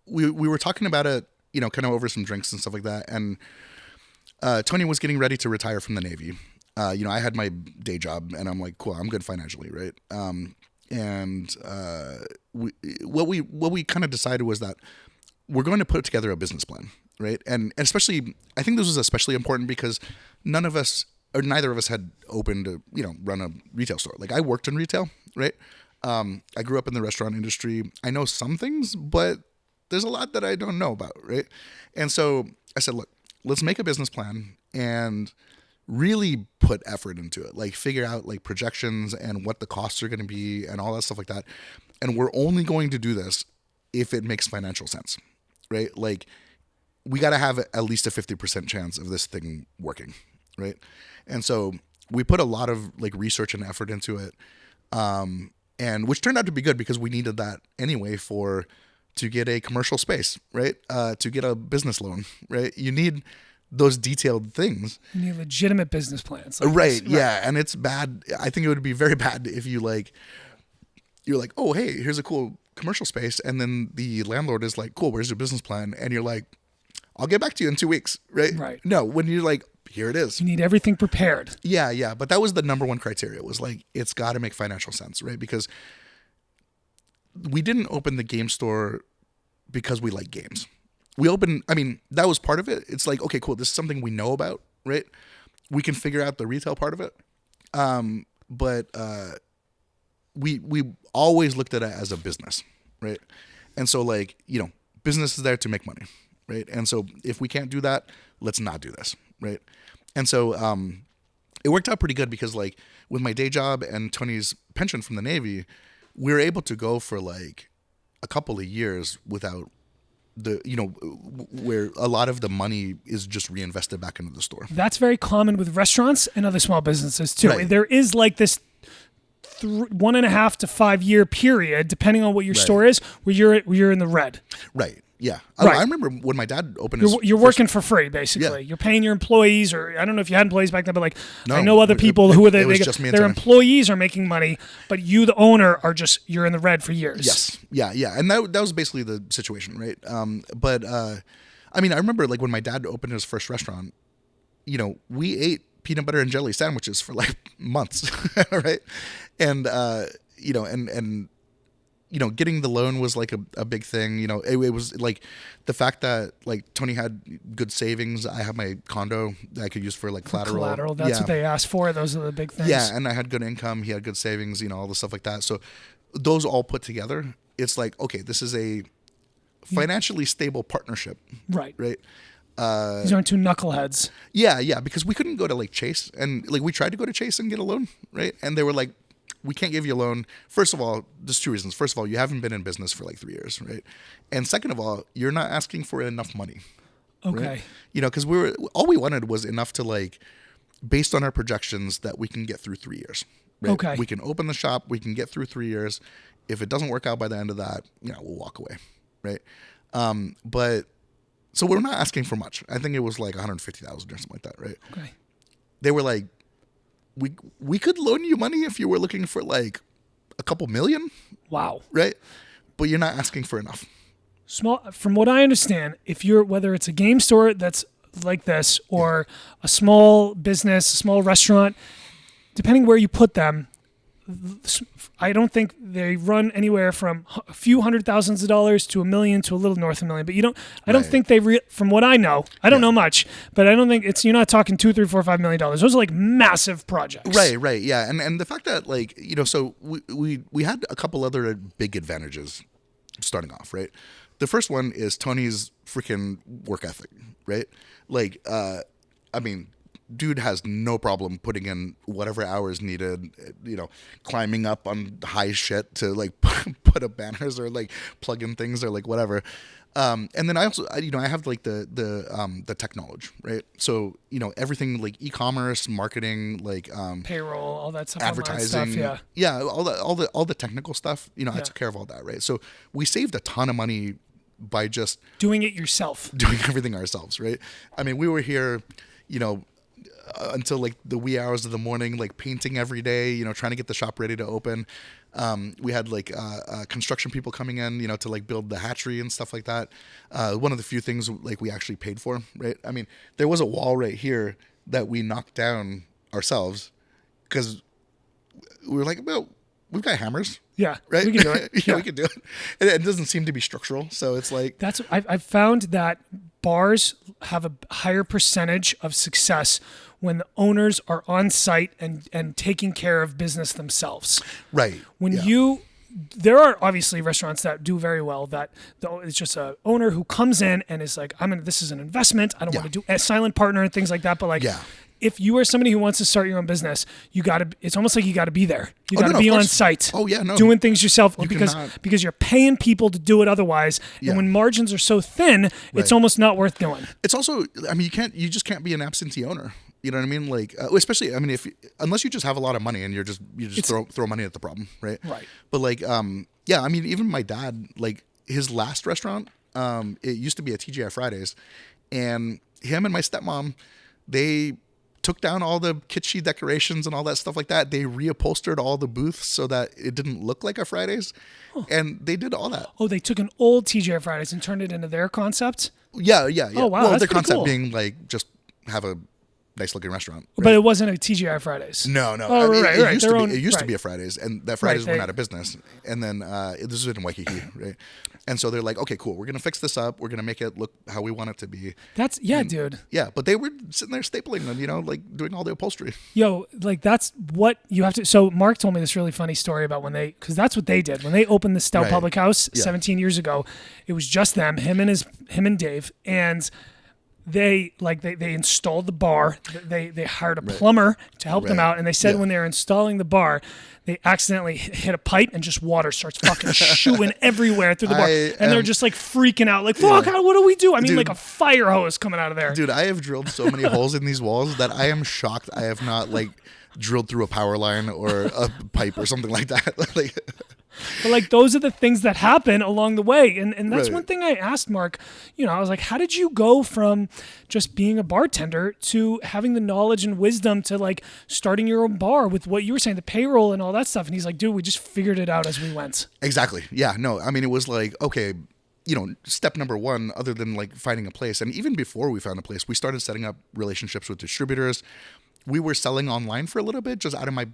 we were talking about it, kind of over some drinks and stuff like that. And Tony was getting ready to retire from the Navy. I had my day job and I'm like, cool, I'm good financially. Right. What we kind of decided was that we're going to put together a business plan. Right. And especially, I think this was especially important because neither of us had opened run a retail store. Like, I worked in retail. Right. I grew up in the restaurant industry. I know some things, but there's a lot that I don't know about, right? And so I said, look, let's make a business plan and really put effort into it. Like, figure out like projections and what the costs are going to be and all that stuff like that. And we're only going to do this if it makes financial sense, right? Like, we got to have at least a 50% chance of this thing working, right? And so we put a lot of like research and effort into it. And which turned out to be good because we needed that anyway to get a commercial space, right? To get a business loan, right? You need those detailed things. you need legitimate business plans. Right. Yeah. And it's bad. I think it would be very bad if you're like, oh, hey, here's a cool commercial space. And then the landlord is like, cool, where's your business plan? And you're like, I'll get back to you in 2 weeks. Right. Right. No, when you're like, here it is. You need everything prepared. Yeah. But that was the number one criteria, was like, it's got to make financial sense, right? Because we didn't open the game store because we like games. That was part of it. It's like, okay, cool. This is something we know about, right? We can figure out the retail part of it. But we always looked at it as a business, right? And so like, business is there to make money, right? And so if we can't do that, let's not do this, right? And so it worked out pretty good because like with my day job and Tony's pension from the Navy, we were able to go for like a couple of years without where a lot of the money is just reinvested back into the store. That's very common with restaurants and other small businesses too. Right. There is like this 1.5 to 5 year period, depending on what your store is, where you're in the red. Right. Yeah. Right. I remember when my dad opened his... You're working for free, basically. Yeah. You're paying your employees, or I don't know if you had employees back then, but like No, I know other people who are it was just me and their Tony. employees are making money, but you, the owner, you're in the red for years. Yes. Yeah. And that was basically the situation, right? I remember like when my dad opened his first restaurant, we ate peanut butter and jelly sandwiches for like months, right? And getting the loan was like a big thing. It was like the fact that like Tony had good savings. I had my condo that I could use for like collateral. That's what they asked for. Those are the big things. Yeah, and I had good income. He had good savings. All the stuff like that. So those all put together, it's like, okay, this is a financially stable partnership. Right. Right. These aren't two knuckleheads. Yeah, because we couldn't go to like Chase, and like we tried to go to Chase and get a loan, right? And they were like, we can't give you a loan. First of all, there's two reasons. First of all, you haven't been in business for like 3 years, right? And second of all, you're not asking for enough money. Okay. Right? Because all we wanted was enough to like, based on our projections, that we can get through 3 years. Right? Okay. We can open the shop. We can get through 3 years. If it doesn't work out by the end of that, we'll walk away, right? But so we're not asking for much. I think it was like 150,000 or something like that, right? Okay. They were like, we could loan you money if you were looking for like a couple million. Wow. Right? But you're not asking for enough. From what I understand, whether it's a game store that's like this or a small business, a small restaurant, depending where you put them, I don't think they run anywhere from a few $100,000s to $1 million to a little north of $1 million. But I don't think from what I know, I don't know much, but I don't think you're not talking $2, $3, $4, $5 million. Those are like massive projects. Right. Yeah. And the fact that like, so we had a couple other big advantages starting off, right? The first one is Tony's freaking work ethic, right? Like, dude has no problem putting in whatever hours needed, climbing up on high shit to like put up banners or like plug in things or like whatever. And then I also, I have like the tech knowledge, right? So, everything like e-commerce, marketing, like, payroll, all that stuff, advertising, stuff, all the technical stuff, I took care of all that. Right. So we saved a ton of money by just doing it yourself, doing everything ourselves. Right. I mean, we were here, until like the wee hours of the morning, like painting every day, trying to get the shop ready to open. We had like construction people coming in, to like build the hatchery and stuff like that. One of the few things like we actually paid for, right? I mean, there was a wall right here that we knocked down ourselves because we were like, well, we've got hammers. Yeah, right. We can do it. We can do it. And it doesn't seem to be structural, so it's like I've found that bars have a higher percentage of success when the owners are on site and taking care of business themselves. Right. There are obviously restaurants that do very well that it's just a owner who comes in and is like, this is an investment. I don't want to do a silent partner and things like that. But like, if you are somebody who wants to start your own business, it's almost like you got to be there. You got to be on site. Oh yeah, no. Doing things yourself because you're paying people to do it otherwise. And when margins are so thin, it's almost not worth doing. It's also, you just can't be an absentee owner. You know what I mean? Like, especially, unless you just have a lot of money and you just throw money at the problem, right? Right. But like, even my dad, like his last restaurant, it used to be a TGI Fridays, and him and my stepmom, they took down all the kitschy decorations and all that stuff like that. They reupholstered all the booths so that it didn't look like a Fridays, and they did all that. Oh, they took an old TGI Fridays and turned it into their concept? Yeah. Oh, wow. Well, that's their concept cool. being like just have a nice looking restaurant, right? But it wasn't a TGI Fridays. No. Oh, It used to be a Fridays, and that Fridays went out of business. And then this is in Waikiki, right? And so they're like, okay, cool. We're gonna fix this up. We're gonna make it look how we want it to be. Dude. Yeah, but they were sitting there stapling and like doing all the upholstery. Yo, like that's what you have to. So Mark told me this really funny story about because that's what they did when they opened the Stout Public House 17 years ago. It was just them, him and Dave, and they installed the bar. They hired a plumber to help them out, and they said when they were installing the bar, they accidentally hit a pipe and just water starts fucking shooing everywhere through the bar, and they're just like freaking out, like, "Fuck, what do we do?" I mean, like a fire hose coming out of there. Dude, I have drilled so many holes in these walls that I am shocked I have not like drilled through a power line or a pipe or something like that. But like those are the things that happen along the way. And that's one thing I asked Mark, I was like, how did you go from just being a bartender to having the knowledge and wisdom to like starting your own bar with what you were saying, the payroll and all that stuff? And he's like, dude, we just figured it out as we went. Exactly. Yeah, no, it was like, okay, step number one, other than like finding a place. And even before we found a place, we started setting up relationships with distributors. We were selling online for a little bit, just out of my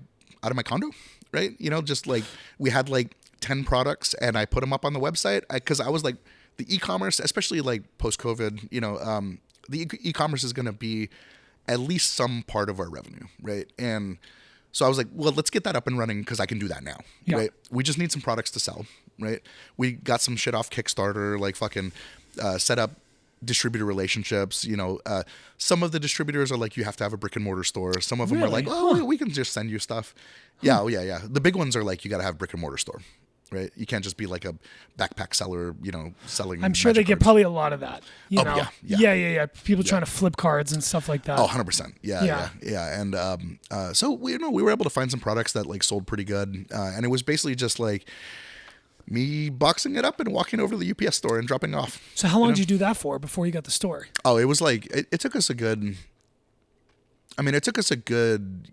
condo, right? Just like we had like 10 products and I put them up on the website because I was like, the e-commerce, especially like post-COVID, the e-commerce is going to be at least some part of our revenue, right? And so I was like, well, let's get that up and running because I can do that now, right? We just need some products to sell, right? We got some shit off Kickstarter, like fucking set up distributor relationships. Some of the distributors are like, you have to have a brick and mortar store. Some of them are like, oh, we can just send you stuff. Yeah. The big ones are like, you got to have a brick and mortar store, right? You can't just be like a backpack seller, selling. I'm sure they get probably a lot of that. Yeah. People trying to flip cards and stuff like that. Oh, 100%. Yeah. And so we were able to find some products that like sold pretty good. And it was basically just like me boxing it up and walking over to the UPS store and dropping off. So how long did you do that for before you got the store? Oh, it was like, it took us a good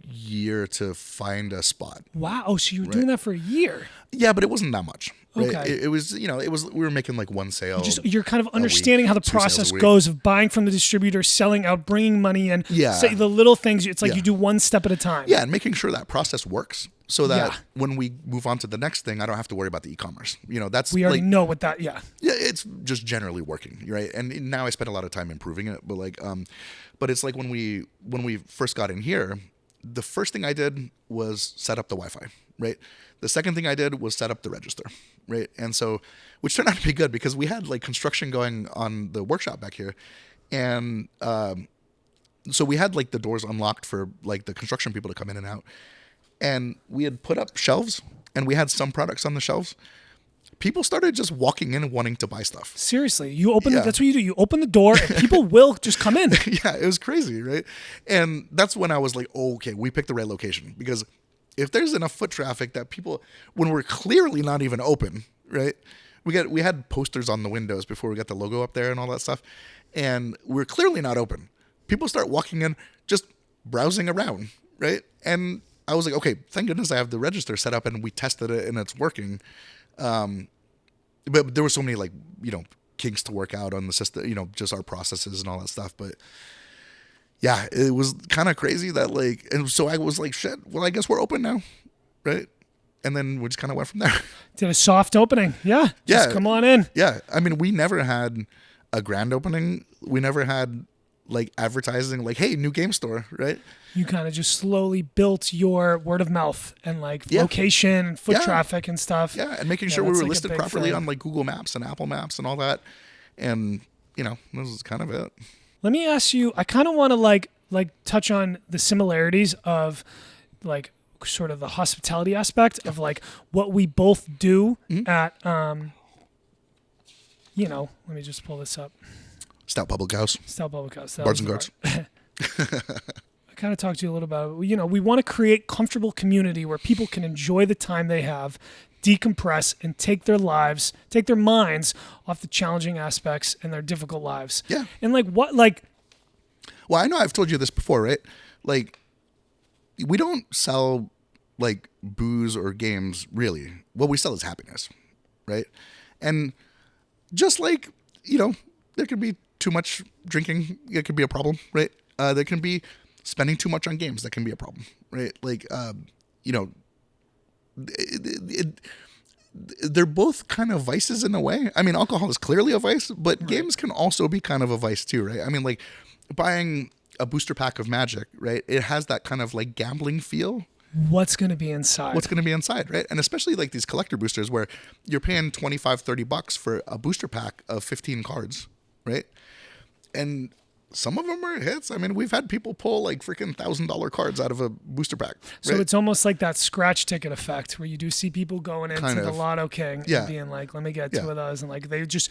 year to find a spot. Wow. Oh, so you were doing that for a year? Yeah, but it wasn't that much. Right? Okay. It was, we were making like one sale. You're kind of understanding how the process goes of buying from the distributor, selling out, bringing money in. Yeah. Say the little things. It's like you do one step at a time. Yeah, and making sure that process works so that when we move on to the next thing, I don't have to worry about the e-commerce. That's we already know what that. Yeah. Yeah, it's just generally working, right? And now I spend a lot of time improving it, but like, but it's like when we first got in here, the first thing I did was set up the Wi-Fi, right? The second thing I did was set up the register, right? And so, which turned out to be good because we had like construction going on the workshop back here, and so we had like the doors unlocked for like the construction people to come in and out, and we had put up shelves, and we had some products on the shelves. People started just walking in and wanting to buy stuff. Seriously, you open. That's what you do. You open the door, and people will just come in. Yeah, it was crazy, right? And that's when I was like, oh, okay, we picked the right location, because if there's enough foot traffic that people, when we're clearly not even open, right? We had posters on the windows before we got the logo up there and all that stuff, and we're clearly not open. People start walking in, just browsing around, right? And I was like, okay, thank goodness I have the register set up, and we tested it and it's working. But there were so many like, kinks to work out on the system, just our processes and all that stuff. But yeah, it was kind of crazy that like, and so I was like, shit, well, I guess we're open now. Right. And then we just kind of went from there. Did a soft opening. Yeah. Just come on in. Yeah. I mean, we never had a grand opening. We never had like advertising like, hey, new game store. Right. You kind of just slowly built your word of mouth and like location and foot traffic and stuff. Yeah, and making sure we were listed properly on like Google Maps and Apple Maps and all that. And, this is kind of it. Let me ask you, I kind of want to like touch on the similarities of like sort of the hospitality aspect of like what we both do at, let me just pull this up. Stout Public House. Stout Public House. Bards Cards. I kind of talked to you a little about it. We want to create comfortable community where people can enjoy the time they have, decompress, and take their minds off the challenging aspects in their difficult lives. Yeah. And well, I know I've told you this before, right? Like, we don't sell like booze or games, really. What we sell is happiness, right? And just like, there could be too much drinking. It could be a problem, right? There can be spending too much on games. That can be a problem, right? Like, they're both kind of vices in a way. I mean, alcohol is clearly a vice, but games can also be kind of a vice too, right? I mean, like buying a booster pack of Magic, right? It has that kind of like gambling feel. What's going to be inside? Right? And especially like these collector boosters where you're paying $25-$30 for a booster pack of 15 cards, right? And some of them are hits. I mean, we've had people pull like freaking $1,000 cards out of a booster pack. Right? So it's almost like that scratch ticket effect where you do see people going into the Lotto King and being like, let me get two of those. And like, they just,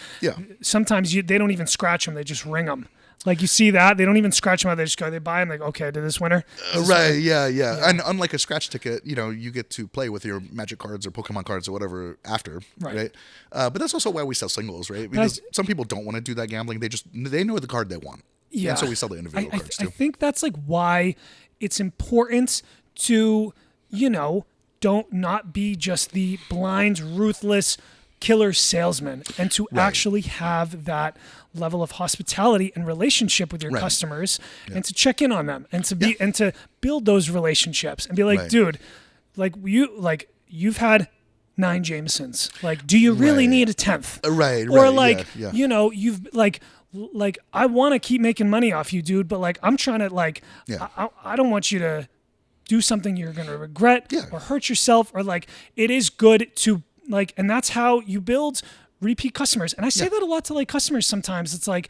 sometimes they don't even scratch them. They just ring them. Like you see that, they don't even scratch them out. They just go, they buy them. Like, okay, did this winner? Yeah. And unlike a scratch ticket, you get to play with your Magic cards or Pokemon cards or whatever after, right? But that's also why we sell singles, right? Because some people don't want to do that gambling. They know the card they want. Yeah. And so we sell the individual cards too. I think that's like why it's important to, don't not be just the blind, ruthless killer salesman, and to actually have that level of hospitality and relationship with your customers, and to check in on them, and to be and to build those relationships and be like, dude, you've had 9 Jamesons. Like, do you really need a 10th? Or like, you've like I want to keep making money off you, dude, but like I'm trying to I don't want you to do something you're going to regret or hurt yourself, or like it is good to like, and that's how you build repeat customers. And I say that a lot to like customers sometimes. It's like,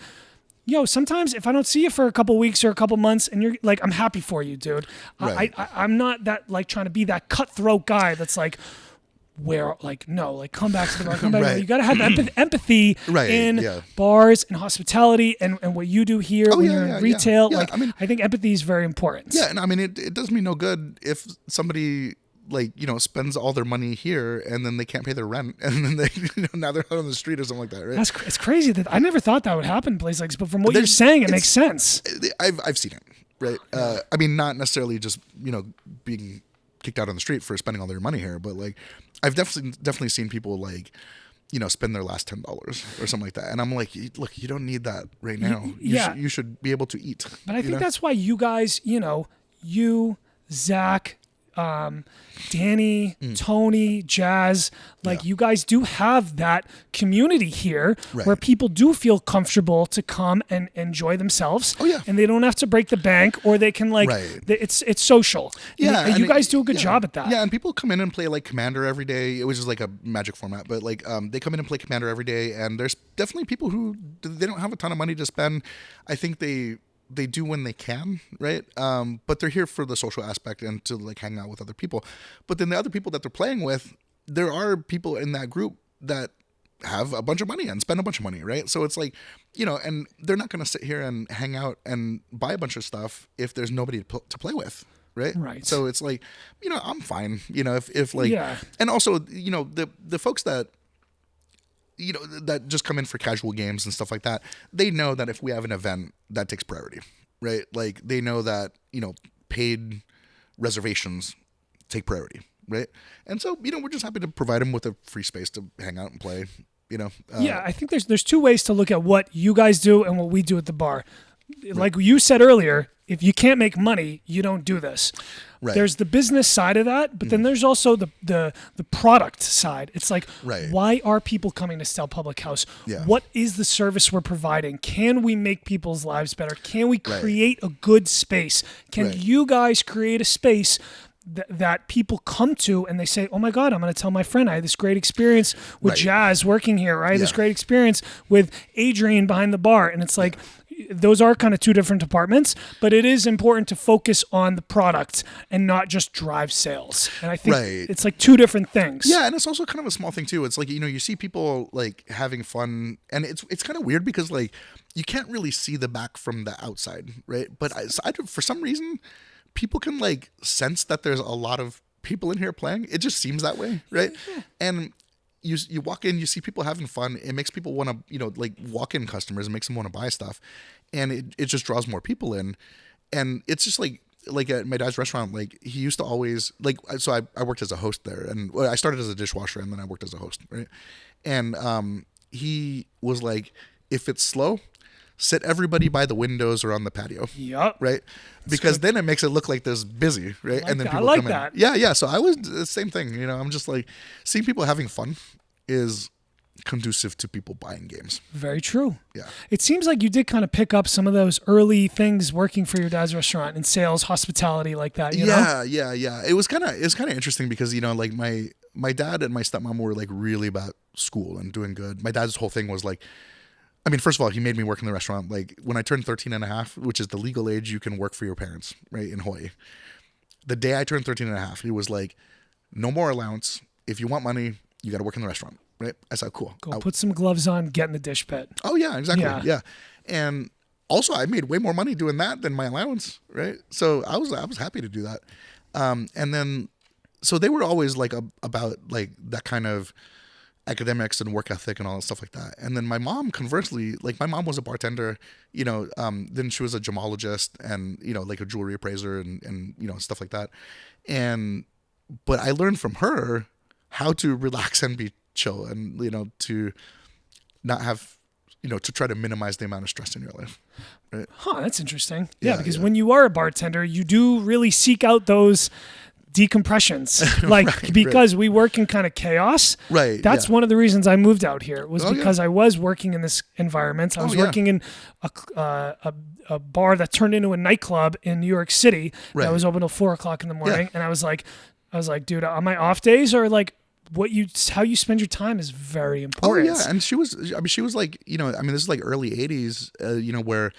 sometimes if I don't see you for a couple weeks or a couple months and you're like, I'm happy for you, dude. I'm not that like trying to be that cutthroat guy that's like, come back to the bar, come back. You got to have empathy in bars and hospitality and what you do here when you're in retail. Yeah. Like, I think empathy is very important. Yeah. And I mean, it does me no good if somebody spends all their money here and then they can't pay their rent and then they, now they're out on the street or something like that, right? It's crazy that I never thought that would happen in places like this, but from what you're saying, it makes sense. I've seen it, right? I mean, not necessarily just, being kicked out on the street for spending all their money here, but like, I've definitely seen people like, spend their last $10 or something like that. And I'm like, look, you don't need that right now. You should be able to eat. But I think that's why you guys, you, Zach, Danny, Tony, Jazz, you guys do have that community here where people do feel comfortable to come and enjoy themselves. Oh yeah. And they don't have to break the bank, or they can it's social. Yeah. And you guys do a good job at that. Yeah. And people come in and play like Commander every day, which is like a Magic format, but like, they come in and play Commander every day. And there's definitely people who they don't have a ton of money to spend. I think they they do when they can, right? But they're here for the social aspect and to like hang out with other people. But then the other people that they're playing with, there are people in that group that have a bunch of money and spend a bunch of money, right? So it's like, and they're not going to sit here and hang out and buy a bunch of stuff if there's nobody to play with, right? Right. So it's like, I'm fine, if like, and also, the folks that, that just come in for casual games and stuff like that, they know that if we have an event, that takes priority, right? Like they know that, paid reservations take priority, right? And so, we're just happy to provide them with a free space to hang out and play, I think there's two ways to look at what you guys do and what we do at the bar. Like you said earlier, if you can't make money, you don't do this. Right. There's the business side of that, but then there's also the product side. It's like, why are people coming to Stout Public House? Yeah. What is the service we're providing? Can we make people's lives better? Can we create a good space? Can you guys create a space that people come to and they say, oh my God, I'm going to tell my friend I had this great experience with Jazz working here, right? This great experience with Adrian behind the bar. And it's like, those are kind of two different departments, but it is important to focus on the product and not just drive sales. And I think it's like two different things. Yeah, and it's also kind of a small thing too. It's like, you see people like having fun, and it's kind of weird because like you can't really see the back from the outside, right? But for some reason, people can like sense that there's a lot of people in here playing. It just seems that way, right? And you walk in, you see people having fun. It makes people want to, like walk-in customers. It makes them want to buy stuff, and it just draws more people in. And it's just like at my dad's restaurant, like he used to always like. So I worked as a host there, and I started as a dishwasher, and then I worked as a host, right? And he was like, if it's slow, sit everybody by the windows or on the patio. Yep. Right? Because then it makes it look like there's busy, right? Like and then that. people I like come that. in. Yeah. So I was the same thing, I'm just like seeing people having fun is conducive to people buying games. Very true. Yeah. It seems like you did kind of pick up some of those early things working for your dad's restaurant in sales, hospitality, like that, you know? Yeah. It was kind of interesting because, like my dad and my stepmom were like really about school and doing good. My dad's whole thing was like, first of all, he made me work in the restaurant. Like when I turned 13 and a half, which is the legal age you can work for your parents, right, in Hawaii. The day I turned 13 and a half, he was like, no more allowance. If you want money, you got to work in the restaurant, right? I said, cool. Go put some gloves on, get in the dish pit. Oh, yeah, exactly. Yeah. And also, I made way more money doing that than my allowance, right? So I was happy to do that. And then, so they were always like about like that kind of academics and work ethic and all that stuff like that. And then my mom, conversely, like my mom was a bartender, then she was a gemologist and, like a jewelry appraiser and stuff like that. But I learned from her how to relax and be chill and, to not have, to try to minimize the amount of stress in your life. Right? Huh, that's interesting. Yeah, because when you are a bartender, you do really seek out those decompressions, like because we work in kind of chaos. Right. That's one of the reasons I moved out here was because I was working in this environment. I was working in a bar that turned into a nightclub in New York City that was open till 4:00 in the morning. And I was like, dude, on my off days or like how you spend your time is very important. Oh yeah. And she was like, this is like early 80s, where,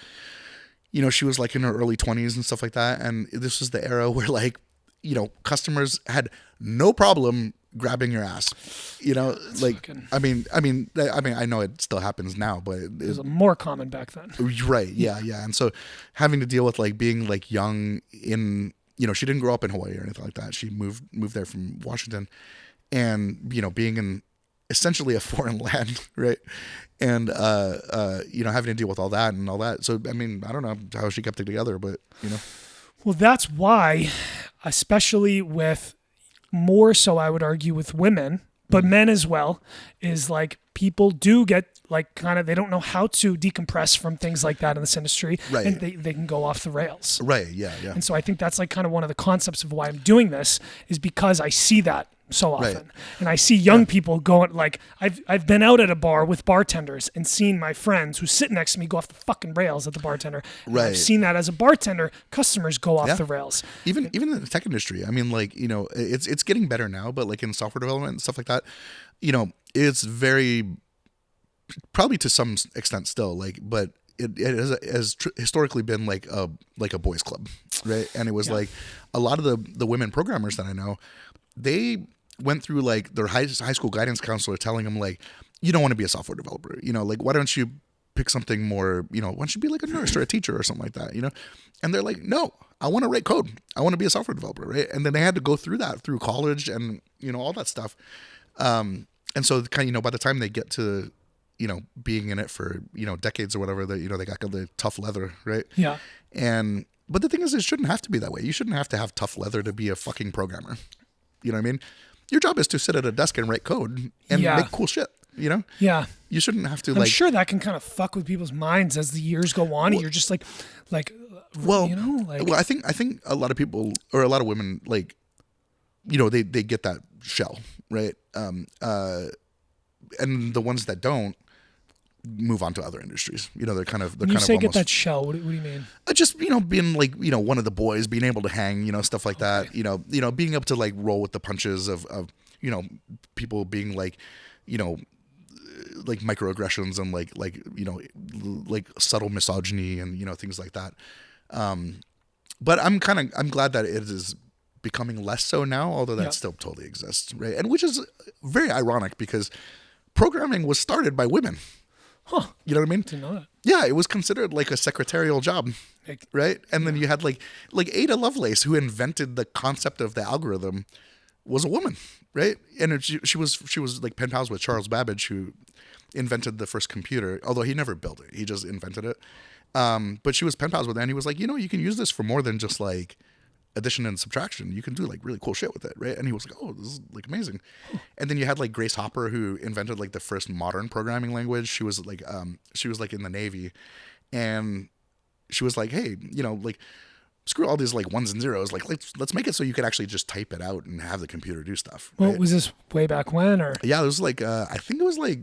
she was like in her early 20s and stuff like that. And this was the era where like, customers had no problem grabbing your ass, like, I know it still happens now, but it was more common back then. Right. Yeah. And so having to deal with like being like young in, she didn't grow up in Hawaii or anything like that. She moved there from Washington and, being in essentially a foreign land. Right. And, having to deal with all that and all that. So, I don't know how she kept it together, but, Well, that's why, especially with more so, I would argue with women, but men as well, is like people do get like kind of, they don't know how to decompress from things like that in this industry. Right. And they can go off the rails. Right. Yeah. And so I think that's like kind of one of the concepts of why I'm doing this is because I see that so often. Right. And I see young people going like, I've been out at a bar with bartenders and seen my friends who sit next to me go off the fucking rails at the bartender. And I've seen that as a bartender, customers go off the rails. Even in the tech industry. It's getting better now, but like in software development and stuff like that, it's very, probably to some extent still like, but has historically been like a boys club, right? And it was like a lot of the women programmers that I know, they went through like their high school guidance counselor telling them like, you don't want to be a software developer, like why don't you pick something more, why don't you be like a nurse or a teacher or something like that, And they're like, no, I want to write code. I want to be a software developer, right? And then they had to go through that through college and, all that stuff. And so kind of, by the time they get to, being in it for, decades or whatever, that, they got the tough leather, right? Yeah. But the thing is, it shouldn't have to be that way. You shouldn't have to have tough leather to be a fucking programmer. You know what I mean? Your job is to sit at a desk and write code and make cool shit, Yeah. You shouldn't have to I'm sure that can kind of fuck with people's minds as the years go on. And you're just well, I think a lot of people or a lot of women, like, they get that shell, right? And the ones that don't move on to other industries. They're kind of, when you say get that shell, what do you mean? Just, being like, one of the boys, being able to hang, stuff like that, being able to like roll with the punches of people being like, like microaggressions and like subtle misogyny and, things like that. But I'm glad that it is becoming less so now, although that still totally exists. Right. And which is very ironic because programming was started by women. Huh. You know what I mean? Didn't know that. Yeah, it was considered like a secretarial job, right? And then you had like Ada Lovelace, who invented the concept of the algorithm, was a woman, right? And she was like pen pals with Charles Babbage, who invented the first computer, although he never built it; he just invented it. But she was pen pals with him, and he was like, you can use this for more than just like addition and subtraction. You can do like really cool shit with it, right? And he was like, oh, this is like amazing. And then you had like Grace Hopper, who invented like the first modern programming language. She was like in the Navy, and she was like, hey, like screw all these like ones and zeros, like let's make it so you could actually just type it out and have the computer do stuff. Well, right? was this way back when, or? Yeah, it was like I think it was like,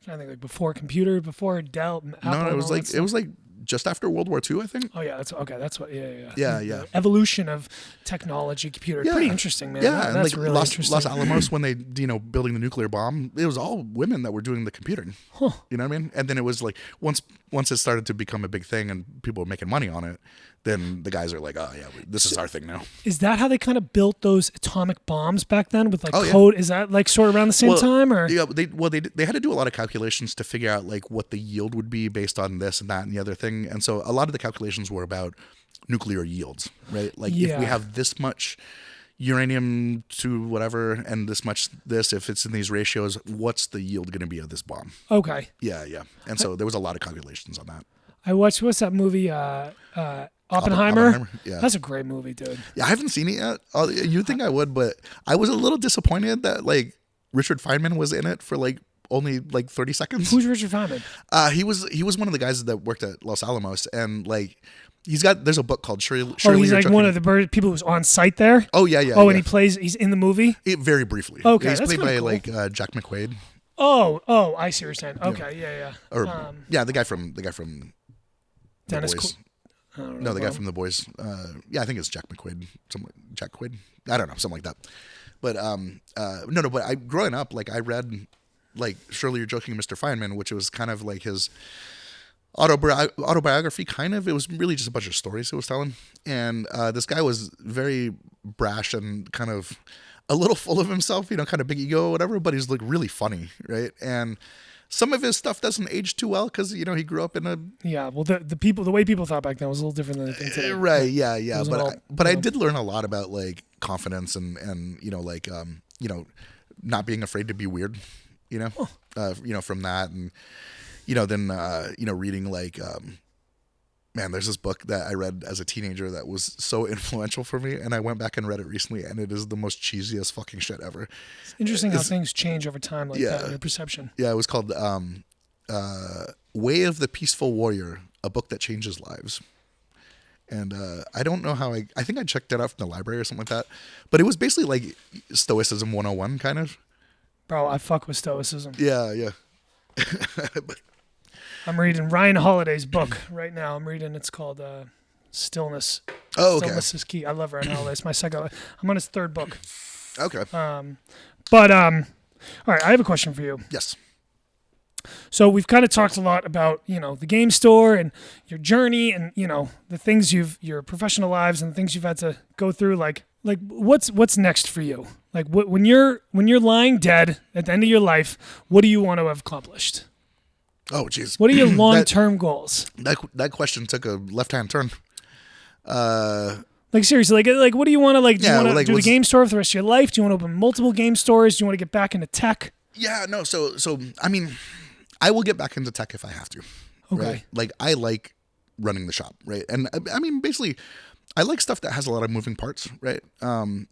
I think like before Dell, Apple. No, it was like just after World War II, I think. Oh yeah, that's okay. That's what. Yeah. Yeah. Evolution of technology, computer. Yeah. Pretty interesting, man. Yeah, and that's like really interesting. Los Alamos, when they building the nuclear bomb, it was all women that were doing the computing. Huh. You know what I mean? And then it was like once it started to become a big thing and people were making money on it, then the guys are like, oh yeah, this is our thing now. Is that how they kind of built those atomic bombs back then with like code? Yeah. Is that like sort of around the same time, or? Yeah, they had to do a lot of calculations to figure out like what the yield would be based on this and that and the other thing, and so a lot of the calculations were about nuclear yields, right? Like if we have this much uranium to whatever and this much if it's in these ratios, what's the yield going to be of this bomb? Okay. Yeah. And so there was a lot of calculations on that. I watched, what's that movie? Oppenheimer? Yeah. That's a great movie, dude. Yeah, I haven't seen it yet. You'd think I would, but I was a little disappointed that like Richard Feynman was in it for like only like 30 seconds. Who's Richard Feynman? He was one of the guys that worked at Los Alamos, and like there's a book called Shirley. He's like one of the people who's on site there? Oh, yeah. Oh, and he's in the movie? Very briefly. Okay, he's that's played by cool. like Jack McQuaid. Oh, I see what you're saying. Okay, yeah. Or the guy from Dennis The Boys. No, the guy from The Boys. I think it's Jack McQuaid. Jack Quaid. I don't know, something like that. But no. But growing up, like I read, like Surely You're Joking, Mr. Feynman, which was kind of like his autobiography. Kind of. It was really just a bunch of stories he was telling. And this guy was very brash and kind of a little full of himself. Kind of big ego or whatever. But he's like really funny, right? And some of his stuff doesn't age too well because he grew up in a well the way people thought back then was a little different than they think today. Right, yeah. But I did learn a lot about like confidence and like not being afraid to be weird, from that, and then reading like man, there's this book that I read as a teenager that was so influential for me, and I went back and read it recently, and it is the most cheesiest fucking shit ever. It's interesting how things change over time like that in your perception. Yeah, it was called Way of the Peaceful Warrior, a book that changes lives. And I don't know how I think I checked it out from the library or something like that, but it was basically like Stoicism 101 kind of. Bro, I fuck with Stoicism. Yeah. I'm reading Ryan Holiday's book right now. It's called Stillness. Oh, okay. Stillness is Key. I love Ryan Holiday. It's my second. I'm on his third book. Okay. All right, I have a question for you. Yes. So we've kind of talked a lot about, the game store and your journey and, the things your professional lives and things you've had to go through. Like what's next for you? Like when you're lying dead at the end of your life, what do you want to have accomplished? Oh, geez. What are your long-term goals? That question took a left-hand turn. Like seriously, like what do you want to like? Do you want to do the game store for the rest of your life? Do you want to open multiple game stores? Do you want to get back into tech? Yeah, no. So I mean, I will get back into tech if I have to. Okay. Right? Like I like running the shop, right? And I mean, basically, I like stuff that has a lot of moving parts, right? I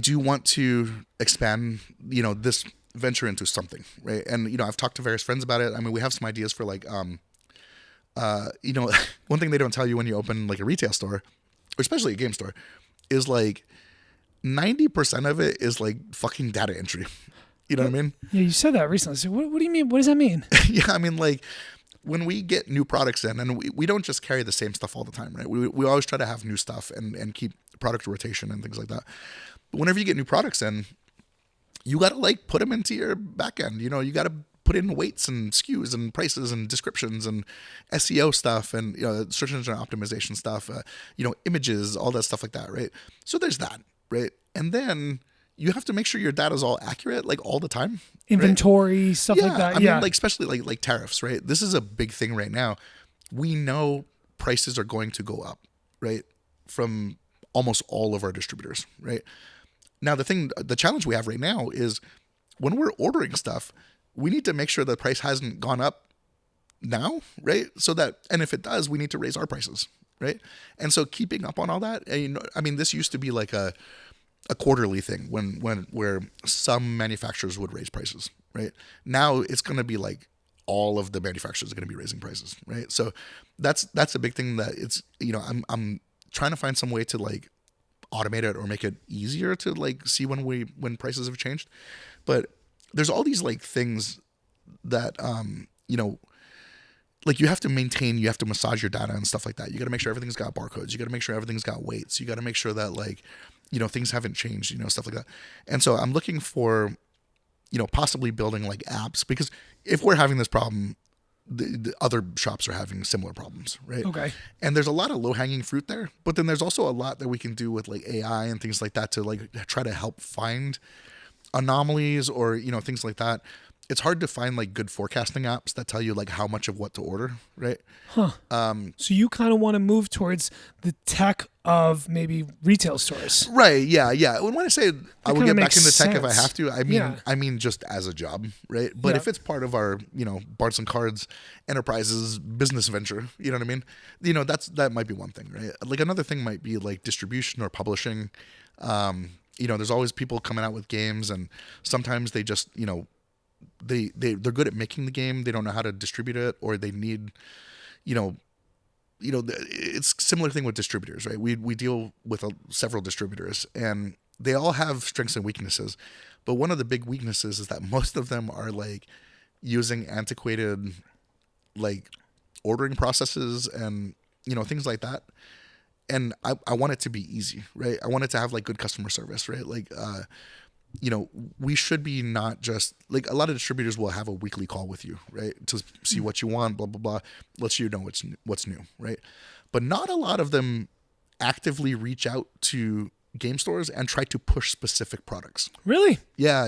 do want to expand, this venture into something, right? And I've talked to various friends about it. I mean, we have some ideas for like, one thing they don't tell you when you open like a retail store, or especially a game store, is like 90% of it is like fucking data entry. You know what I mean? Yeah, you said that recently. So what do you mean? What does that mean? Yeah, I mean, like when we get new products in, and we don't just carry the same stuff all the time, right? We always try to have new stuff and keep product rotation and things like that. But whenever you get new products in, you got to like put them into your back end. You got to put in weights and SKUs and prices and descriptions and SEO stuff and search engine optimization stuff, images, all that stuff like that, right? So there's that, right? And then you have to make sure your data is all accurate, like all the time. Inventory, right? stuff like that. I mean, like especially like tariffs, right? This is a big thing right now. We know prices are going to go up, right? From almost all of our distributors, right? Now the challenge we have right now is when we're ordering stuff, we need to make sure the price hasn't gone up now, right? And if it does, we need to raise our prices, right? And so keeping up on all that, I mean, this used to be like a quarterly thing where some manufacturers would raise prices, right? Now it's going to be like all of the manufacturers are going to be raising prices, right? So that's a big thing that it's, I'm trying to find some way to like automate it or make it easier to like see when prices have changed. But there's all these like things that, like you have to maintain, you have to massage your data and stuff like that. You got to make sure everything's got barcodes. You got to make sure everything's got weights. You got to make sure that like, things haven't changed, stuff like that. And so I'm looking for, possibly building like apps, because if we're having this problem, the other shops are having similar problems, right? Okay. And there's a lot of low hanging fruit there, but then there's also a lot that we can do with like AI and things like that to like try to help find anomalies or, things like that. It's hard to find like good forecasting apps that tell you like how much of what to order, right? Huh. So you kind of want to move towards the tech of maybe retail stores. Right. Yeah. Yeah. When I say I will get back into tech if I have to, I mean just as a job, right? But if it's part of our, Bards Cards Enterprises business venture, you know what I mean? That might be one thing, right? Like another thing might be like distribution or publishing. There's always people coming out with games, and sometimes they just, they're good at making the game. They don't know how to distribute it, or they need, it's similar thing with distributors, right? We deal with several distributors, and they all have strengths and weaknesses. But one of the big weaknesses is that most of them are like using antiquated, like ordering processes and, things like that. And I want it to be easy, right? I want it to have like good customer service, right? Like, we should be not just like a lot of distributors will have a weekly call with you, right? To see what you want, blah, blah, blah, lets you know what's new, right? But not a lot of them actively reach out to game stores and try to push specific products. Really? Yeah.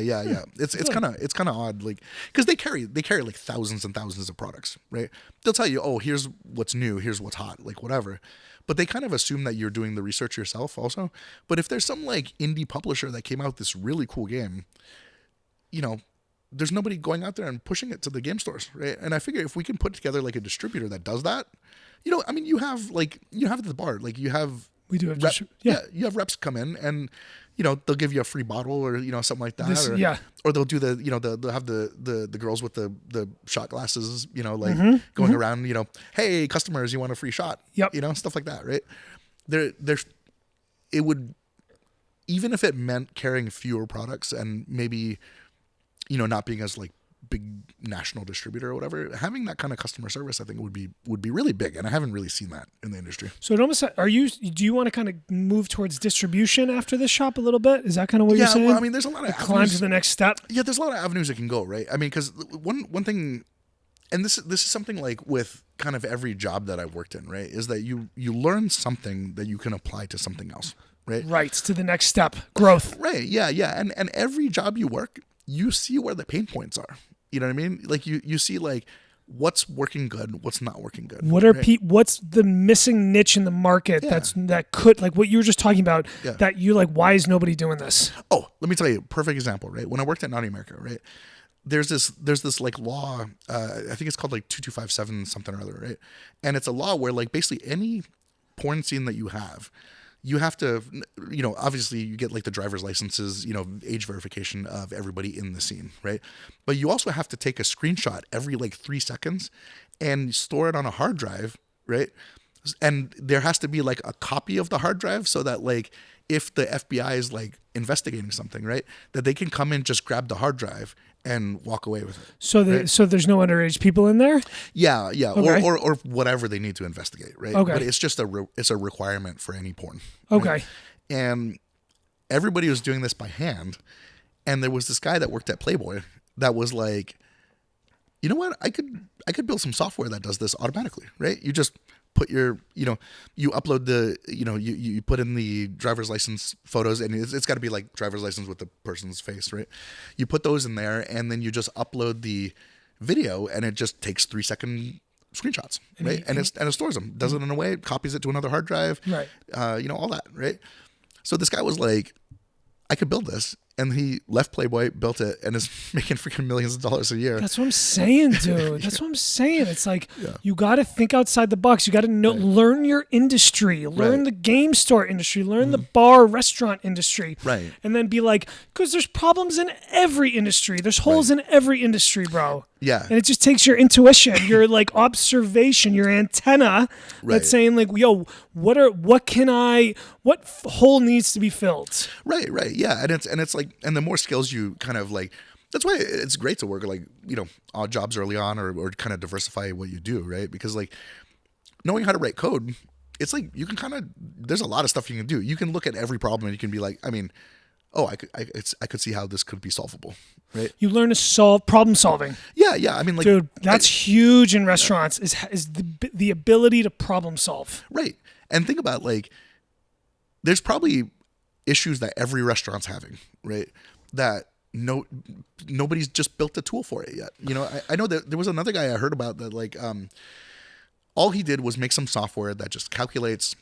It's kind of odd, like, because they carry like thousands and thousands of products, right? They'll tell you, oh, here's what's new, here's what's hot, like whatever. But they kind of assume that you're doing the research yourself also. But if there's some like indie publisher that came out with this really cool game, there's nobody going out there and pushing it to the game stores, right? And I figure if we can put together like a distributor that does that, you have at the bar, like you have. We do have you have reps come in and they'll give you a free bottle or something like that, or they'll do they'll have the girls with the shot glasses going around, hey customers, you want a free shot, stuff like that, right? There's it would, even if it meant carrying fewer products and maybe not being as like big national distributor or whatever, having that kind of customer service, I think would be really big. And I haven't really seen that in the industry. So it almost, do you want to kind of move towards distribution after this shop a little bit? Is that kind of what you're saying? Well, I mean, there's a lot of avenues. Climb to the next step. Yeah, there's a lot of avenues it can go, right? I mean, because one thing, and this is something like with kind of every job that I've worked in, right, is that you learn something that you can apply to something else, right? Right, to the next step, growth. Right, yeah. And every job you work, you see where the pain points are. You know what I mean? Like you see like what's working good, what's not working good. What are what's the missing niche in the market that could, like what you were just talking about, that you like, why is nobody doing this? Oh, let me tell you, perfect example, right? When I worked at Naughty America, right? There's this like law, I think it's called like 2257 something or other, right? And it's a law where like basically any porn scene that you have to, obviously you get like the driver's licenses, age verification of everybody in the scene, right? But you also have to take a screenshot every like 3 seconds and store it on a hard drive, right? And there has to be like a copy of the hard drive so that like if the FBI is like investigating something, right, that they can come in, just grab the hard drive and walk away with it. So there's no underage people in there? Yeah. Okay. Or whatever they need to investigate, right? Okay. But it's just it's a requirement for any porn. Okay. Right? And everybody was doing this by hand. And there was this guy that worked at Playboy that was like, you know what? I could build some software that does this automatically, right? You just put your, you upload the, you put in the driver's license photos, and it's got to be like driver's license with the person's face, right? You put those in there, and then you just upload the video, and it just takes 3-second screenshots, right? And it stores them, does it in a way, copies it to another hard drive, right? All that, right? So this guy was like, I could build this. And he left Playboy, built it, and is making freaking millions of dollars a year. That's what I'm saying, dude. That's what I'm saying. It's like you got to think outside the box. You got to learn your industry, learn the game store industry, learn the bar restaurant industry, right? And then be like, because there's problems in every industry. There's holes in every industry, bro. Yeah. And it just takes your intuition, your like observation, your antenna that's saying like, yo, what hole needs to be filled? Right. Yeah. And it's like, and the more skills you kind of like, that's why it's great to work like, odd jobs early on or kind of diversify what you do, right? Because like knowing how to write code, it's like you can there's a lot of stuff you can do. You can look at every problem and you can be like, I could see how this could be solvable, right? You learn to solve problem solving. Yeah. I mean, like, dude, that's huge in restaurants. Is the ability to problem solve. Right, and think about like, there's probably issues that every restaurant's having, right? That nobody's just built a tool for it yet. I know that there was another guy I heard about that like, all he did was make some software that just calculates.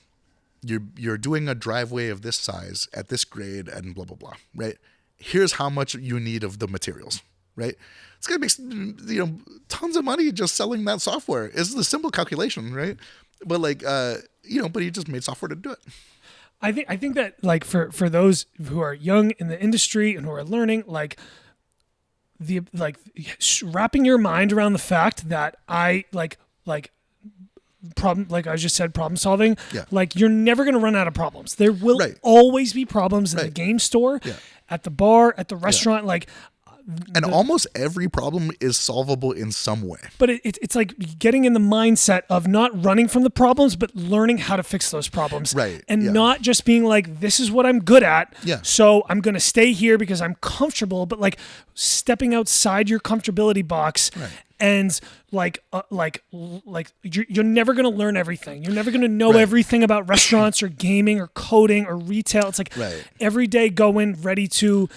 You're doing a driveway of this size at this grade and blah, blah, blah, right? Here's how much you need of the materials, right? It's going to make, tons of money just selling that software. It's a simple calculation, right? But like, but he just made software to do it. I think that like for those who are young in the industry and who are learning, like wrapping your mind around the fact that problem, like I just said, problem solving, like you're never going to run out of problems. There will always be problems in the game store, at the bar, at the restaurant, and almost every problem is solvable in some way. But it's like getting in the mindset of not running from the problems, but learning how to fix those problems. Right. And not just being like, this is what I'm good at. Yeah. So I'm going to stay here because I'm comfortable, but like stepping outside your comfortability box. Right. And you're never going to learn everything. You're never going to know everything about restaurants or gaming or coding or retail. It's like every day go in ready to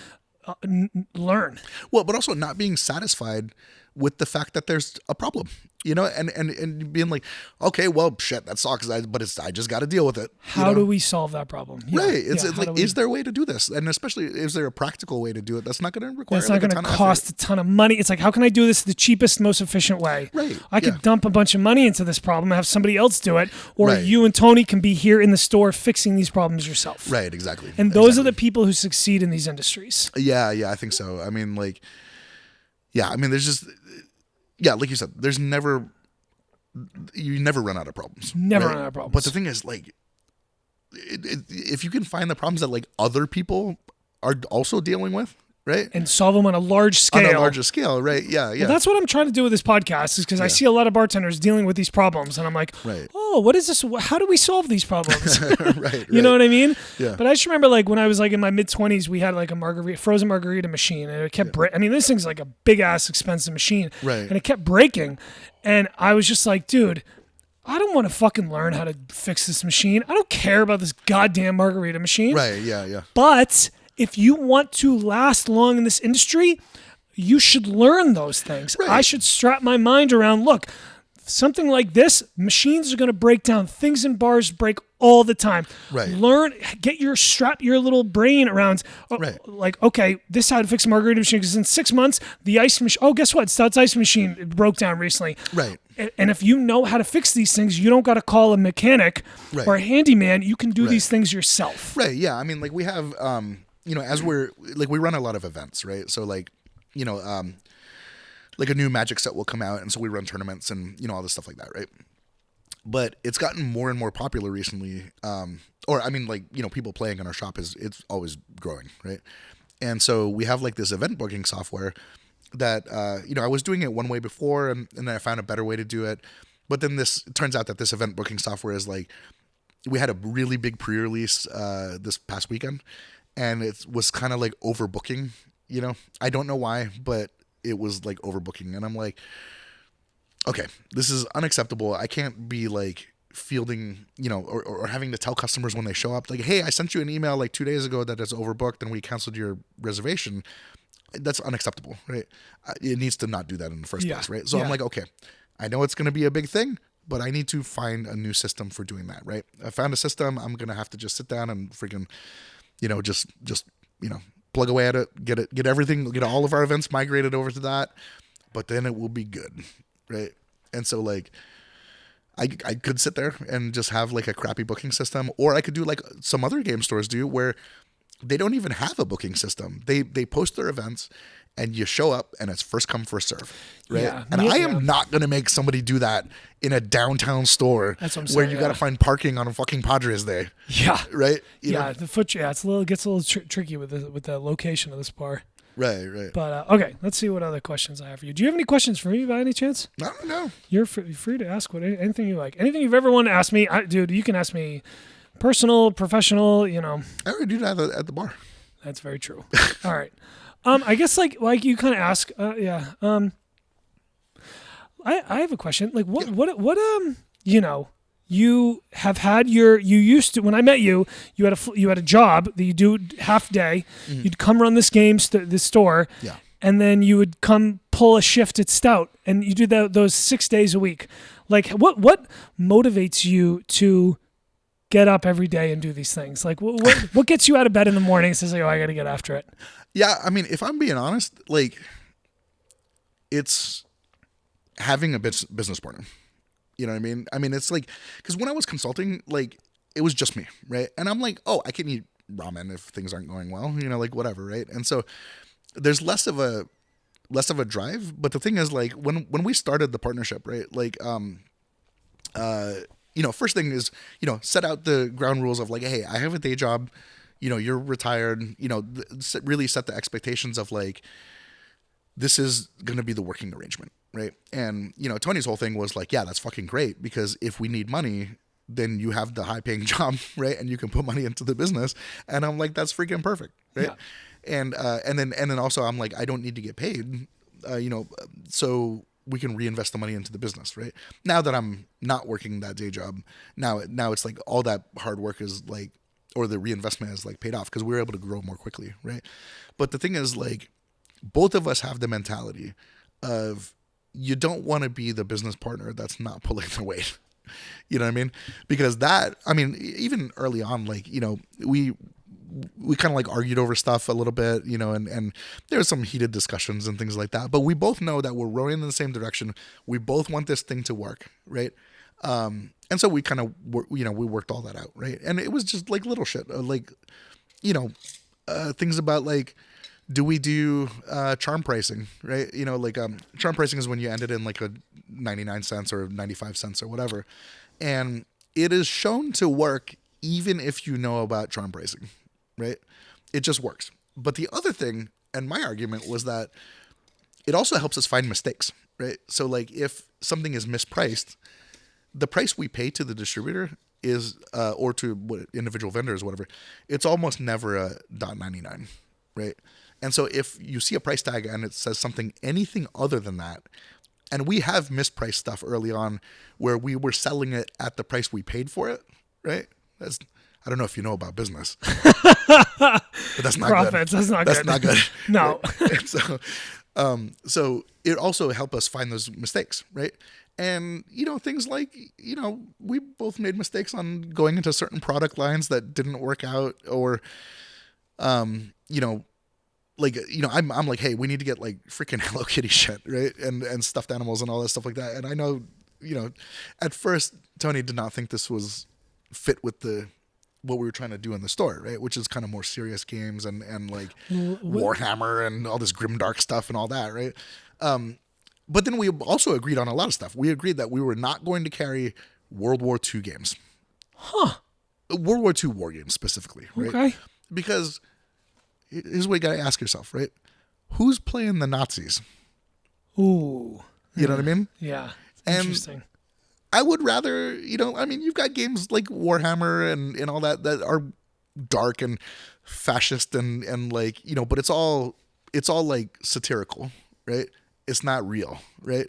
learn. Well, but also not being satisfied with the fact that there's a problem, and being like, okay, well, shit, that sucks, but I just got to deal with it. How do we solve that problem? Right. It's like, is there a way to do this? And especially, is there a practical way to do it that's not going to require it's not going to cost a ton of money? It's like, how can I do this the cheapest, most efficient way? Right. I could dump a bunch of money into this problem and have somebody else do it, or you and Tony can be here in the store fixing these problems yourself. Right, exactly. And those are the people who succeed in these industries. Yeah, I think so. I mean, like, there's just, like you said, you never run out of problems. Never run out of problems. But the thing is, like, if you can find the problems that like other people are also dealing with, right? And solve them on a large scale. On a larger scale, right? Yeah, yeah. Well, that's what I'm trying to do with this podcast is because I see a lot of bartenders dealing with these problems. And I'm like, oh, what is this? How do we solve these problems? Right. You know what I mean? Yeah. But I just remember like when I was like in my mid-20s, we had like a frozen margarita machine. And it kept I mean, this thing's like a big-ass expensive machine. Right. And it kept breaking. And I was just like, dude, I don't want to fucking learn how to fix this machine. I don't care about this goddamn margarita machine. Right, yeah. But if you want to last long in this industry, you should learn those things. Right. I should strap my mind around, look, something like this, machines are going to break down. Things in bars break all the time. Right. Strap your little brain around, like, okay, this is how to fix a margarita machine because in 6 months, the ice machine, guess what? Stout's ice machine broke down recently. Right. And if you know how to fix these things, you don't got to call a mechanic or a handyman. You can do these things yourself. Right, yeah. I mean, like we have, as we run a lot of events, right? So like, like a new Magic set will come out, and so we run tournaments and, all this stuff like that, right? But it's gotten more and more popular recently. People playing in our shop it's always growing, right? And so we have like this event booking software that, I was doing it one way before and then I found a better way to do it. But then it turns out that this event booking software is like, we had a really big pre-release this past weekend and it was kind of like overbooking, I don't know why, but it was like overbooking. And I'm like, okay, this is unacceptable. I can't be like fielding, or having to tell customers when they show up, like, hey, I sent you an email like 2 days ago that it's overbooked and we canceled your reservation. That's unacceptable, right? It needs to not do that in the first place, right? So I'm like, okay, I know it's going to be a big thing, but I need to find a new system for doing that, right? I found a system. I'm going to have to just sit down and freaking, just plug away at it, get everything, get all of our events migrated over to that, but then it will be good, right? And so like, I could sit there and just have like a crappy booking system, or I could do like some other game stores do where they don't even have a booking system. They post their events and you show up and it's first come, first serve, right? Yeah. And I am not going to make somebody do that in a downtown store where you got to find parking on a fucking Padres Day. Yeah. Right? You know? It gets a little tricky with the location of this bar. Right. But okay, let's see what other questions I have for you. Do you have any questions for me by any chance? No. You're free to ask anything you like. Anything you've ever wanted to ask me, dude, you can ask me personal, professional, I already do that at the bar. That's very true. All right. I guess like you kind of ask, I have a question. Like what you have had you used to, when I met you had a job that you do half day. Mm-hmm. You'd come run this store. Yeah. And then you would come pull a shift at Stout and you do those 6 days a week. Like what motivates you to get up every day and do these things? Like what gets you out of bed in the morning and says, like, I got to get after it? Yeah. I mean, if I'm being honest, like it's having a business partner. You know what I mean? I mean, it's like, because when I was consulting, like it was just me, right? And I'm like, oh, I can eat ramen if things aren't going well, like whatever, right? And so there's less of a drive. But the thing is, like when we started the partnership, right? Like, first thing is, set out the ground rules of like, hey, I have a day job, you're retired, really set the expectations of like, this is going to be the working arrangement. Right. And, Tony's whole thing was like, yeah, that's fucking great because if we need money, then you have the high paying job. Right. And you can put money into the business. And I'm like, that's freaking perfect. Right. Yeah. And then also I'm like, I don't need to get paid, so we can reinvest the money into the business. Right. Now that I'm not working that day job, now it's like all that hard work is like, or the reinvestment is like paid off because we were able to grow more quickly. Right. But the thing is like, both of us have the mentality of, you don't want to be the business partner that's not pulling the weight. You know what I mean? Because even early on, like, we kind of like argued over stuff a little bit, and there was some heated discussions and things like that. But we both know that we're rowing in the same direction. We both want this thing to work, right? And so we kind of, we worked all that out, right? And it was just like little shit, like, things about like, do we do charm pricing, right? Charm pricing is when you end it in like a 99 cents or 95 cents or whatever. And it is shown to work even if you know about charm pricing, right? It just works. But the other thing, And my argument was that it also helps us find mistakes, right? So like if something is mispriced, the price we pay to the distributor is, or to individual vendors, whatever, it's almost never a $0.99, right? And so if you see a price tag and it says something, anything other than that, and we have mispriced stuff early on where we were selling it at the price we paid for it, right? I don't know if you know about business, but that's not Profits, good. That's not good. No. Right? So it also helped us find those mistakes, right? And, things like, we both made mistakes on going into certain product lines that didn't work out, or, I'm like, hey, we need to get like freaking Hello Kitty shit, right? And stuffed animals and all that stuff like that. And I know, at first Tony did not think this was fit with what we were trying to do in the store, right? Which is kind of more serious games and like Warhammer and all this grimdark stuff and all that, right? But then we also agreed on a lot of stuff. We agreed that we were not going to carry World War II games. World War II war games specifically, right? Okay. Because here's what you got to ask yourself, right? Who's playing the Nazis? Ooh. You know what I mean? Yeah. Interesting. I would rather, you've got games like Warhammer and all that are dark and fascist and like, but it's all like satirical, right? It's not real, right?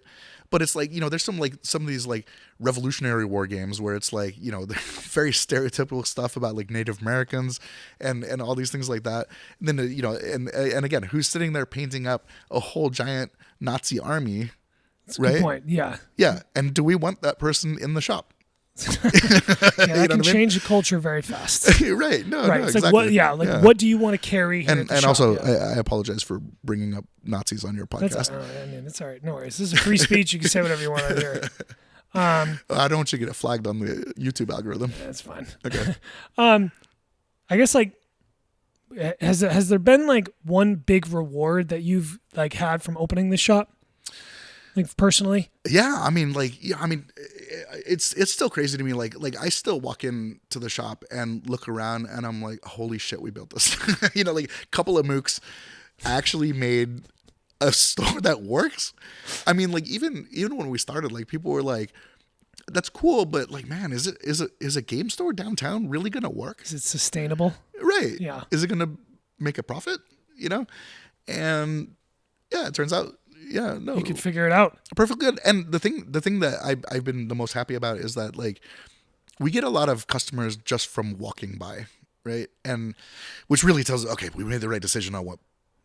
But it's like, there's some of these like Revolutionary War games where it's like, very stereotypical stuff about like Native Americans and all these things like that. And then, and again, who's sitting there painting up a whole giant Nazi army, That's a right? good point. Yeah. Yeah. And do we want that person in the shop? That can change the culture very fast. Right. No, right. No, it's exactly. like, what do you want to carry here and also, I apologize for bringing up Nazis on your podcast. It's all right. No worries. This is free speech. You can say whatever you want on here. I don't want you to get flagged on the YouTube algorithm. That's fine. Okay. I guess like, has there been like one big reward that you've like had from opening this shop? Like personally? Yeah, it's still crazy to me. Like I still walk into the shop and look around and I'm like, holy shit, we built this. Like a couple of mooks actually made a store that works. Like even when we started, like people were like, that's cool, but like, man, is a game store downtown really gonna work? Is it sustainable? Right. Yeah. Is it gonna make a profit? And yeah, it turns out. Yeah, no. You could figure it out. Perfectly good. And the thing that I've been the most happy about is that like we get a lot of customers just from walking by, right? And which really tells us, okay, we made the right decision on what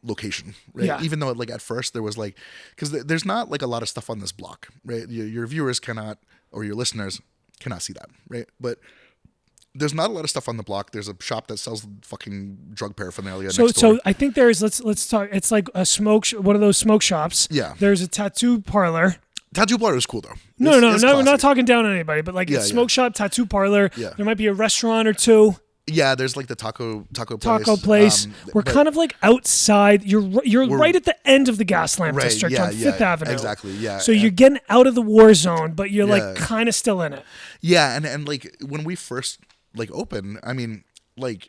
location, right? Yeah. Even though like at first there was like, because there's not like a lot of stuff on this block, right? Your viewers cannot, or your listeners cannot see that, right? But there's not a lot of stuff on the block. There's a shop that sells fucking drug paraphernalia next door. So I think there's let's talk. It's like a one of those smoke shops. Yeah. There's a tattoo parlor. Tattoo parlor is cool though. No, we're not talking down on anybody, but like a smoke shop, tattoo parlor. Yeah. There might be a restaurant or two. Yeah, there's like the taco place. We're kind of like outside. You're right at the end of the Gaslamp district on Fifth Avenue. Exactly. Yeah. So you're getting out of the war zone, but you're like kind of still in it. Yeah, and like when we first like open, like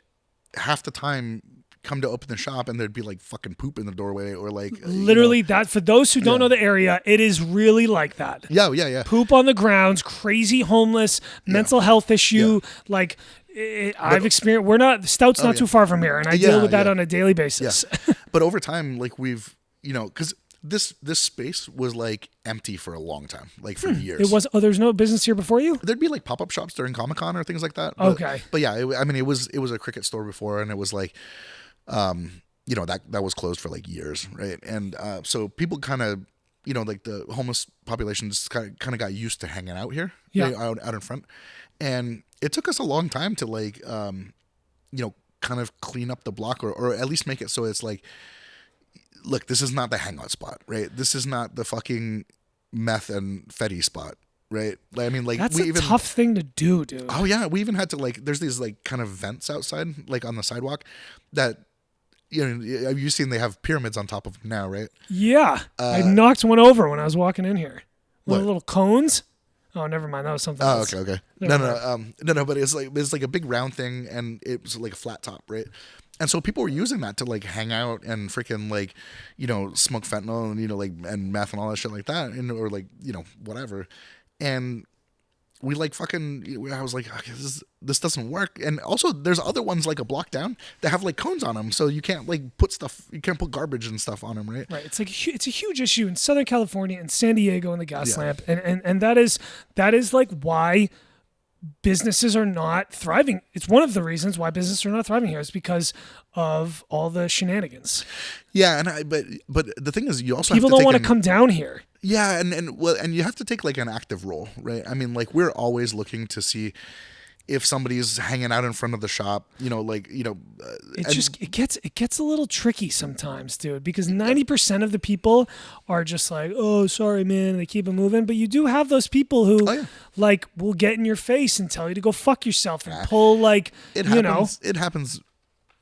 half the time come to open the shop and there'd be like fucking poop in the doorway or like literally that for those who don't know the area, it is really like that. Yeah. Poop on the grounds, crazy homeless, mental health issue. Like I've experienced. Stout's not too far from here, and I deal with that on a daily basis. Yeah. But over time, like we've because this space was like empty for a long time, like for years. It was. Oh, there's no business here before you. There'd be like pop-up shops during Comic-Con or things like that. But yeah, it was a Cricket store before, and it was like, that was closed for like years, right? And so people kind of, like the homeless population just kind of got used to hanging out here, out in front, and it took us a long time to like, kind of clean up the block or at least make it so it's like, look, this is not the hangout spot, right? This is not the fucking meth and fetty spot, right? That's a tough thing to do, dude. Oh yeah, we even had to like, there's these like kind of vents outside, like on the sidewalk, that you've seen they have pyramids on top of them now, right? Yeah, I knocked one over when I was walking in here. What? Little cones. Oh, never mind. That was something else. Okay. No. But it's like a big round thing, and it was like a flat top, right? And so people were using that to like hang out and freaking like, smoke fentanyl and, like, and meth and all that shit like that. And, or like, whatever. And we like fucking, I was like, okay, this doesn't work. And also there's other ones like a block down that have like cones on them. So you can't like put garbage and stuff on them. Right. Right. It's like, it's a huge issue in Southern California and San Diego and the Gaslamp. And that is like why businesses are not thriving. It's one of the reasons why businesses are not thriving here is because of all the shenanigans. Yeah, but the thing is, you also people have to don't want to come down here. Yeah, and you have to take like an active role, right? I mean, like we're always looking to see if somebody's hanging out in front of the shop, it gets a little tricky sometimes, dude, because 90% of the people are just like, oh, sorry, man, and they keep it moving. But you do have those people who like will get in your face and tell you to go fuck yourself and pull like, it happens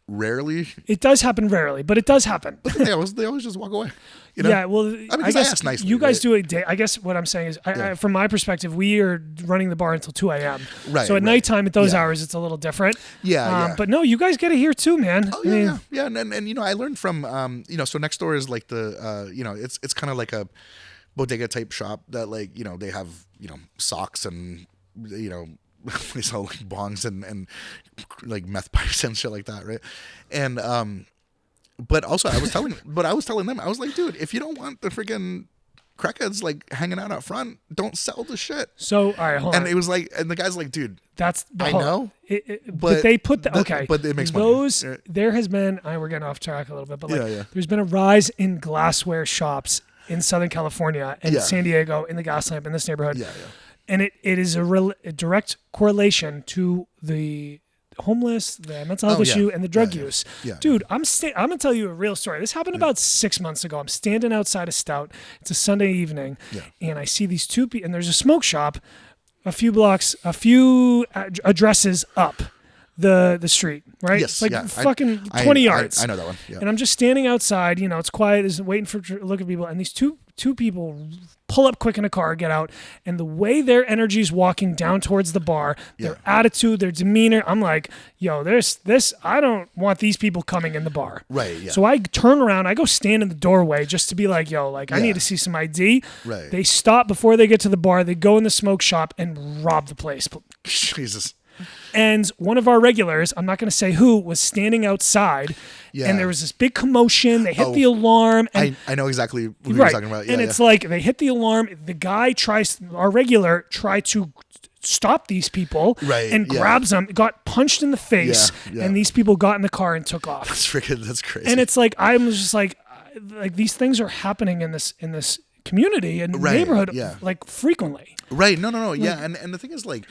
rarely. It does happen rarely, but it does happen. But they always just walk away. Yeah, well, I guess ask nicely, you guys do a day. I guess what I'm saying is, from my perspective, we are running the bar until 2 a.m. Right. So at nighttime, at those hours, it's a little different. Yeah. But no, you guys get it here too, man. Oh yeah. And I learned from so next door is like the it's kind of like a bodega type shop that like they have socks and they sell like bongs and like meth pipes and shit like that, right? And but also I was telling them, I was like, dude, if you don't want the freaking crackheads like hanging out up front, don't sell the shit. So all right, hold on. And it was like, and the guy's like, dude, I know, but they put but it makes those money. There has been, we're getting off track a little bit, but there's been a rise in glassware shops in Southern California and San Diego in the Gaslamp in this neighborhood. And it is a direct correlation to the homeless, the mental health issue, and the drug use. Dude, I'm gonna tell you a real story. This happened about 6 months ago. I'm standing outside of Stout. It's a Sunday evening, and I see these two people, and there's a smoke shop a few addresses up the street, right? Yes, it's like fucking 20 yards. I know that one. Yeah. And I'm just standing outside, it's quiet, is waiting for look at people, and these two people pull up quick in a car, get out, and the way their energy's walking down towards the bar, their attitude, their demeanor, I'm like, yo, there's this, I don't want these people coming in the bar. Right, yeah. So I turn around, I go stand in the doorway just to be like, yo, like I need to see some ID. Right. They stop before they get to the bar, they go in the smoke shop and rob the place. Jesus. And one of our regulars, I'm not going to say who, was standing outside, and there was this big commotion. They hit the alarm. And I know exactly who you're talking about. Yeah, and it's like they hit the alarm. The guy our regular tried to stop these people and grabs them, got punched in the face, and these people got in the car and took off. That's crazy. And it's like, I'm just like these things are happening in this community and neighborhood like frequently. Right. No. Yeah. And the thing is like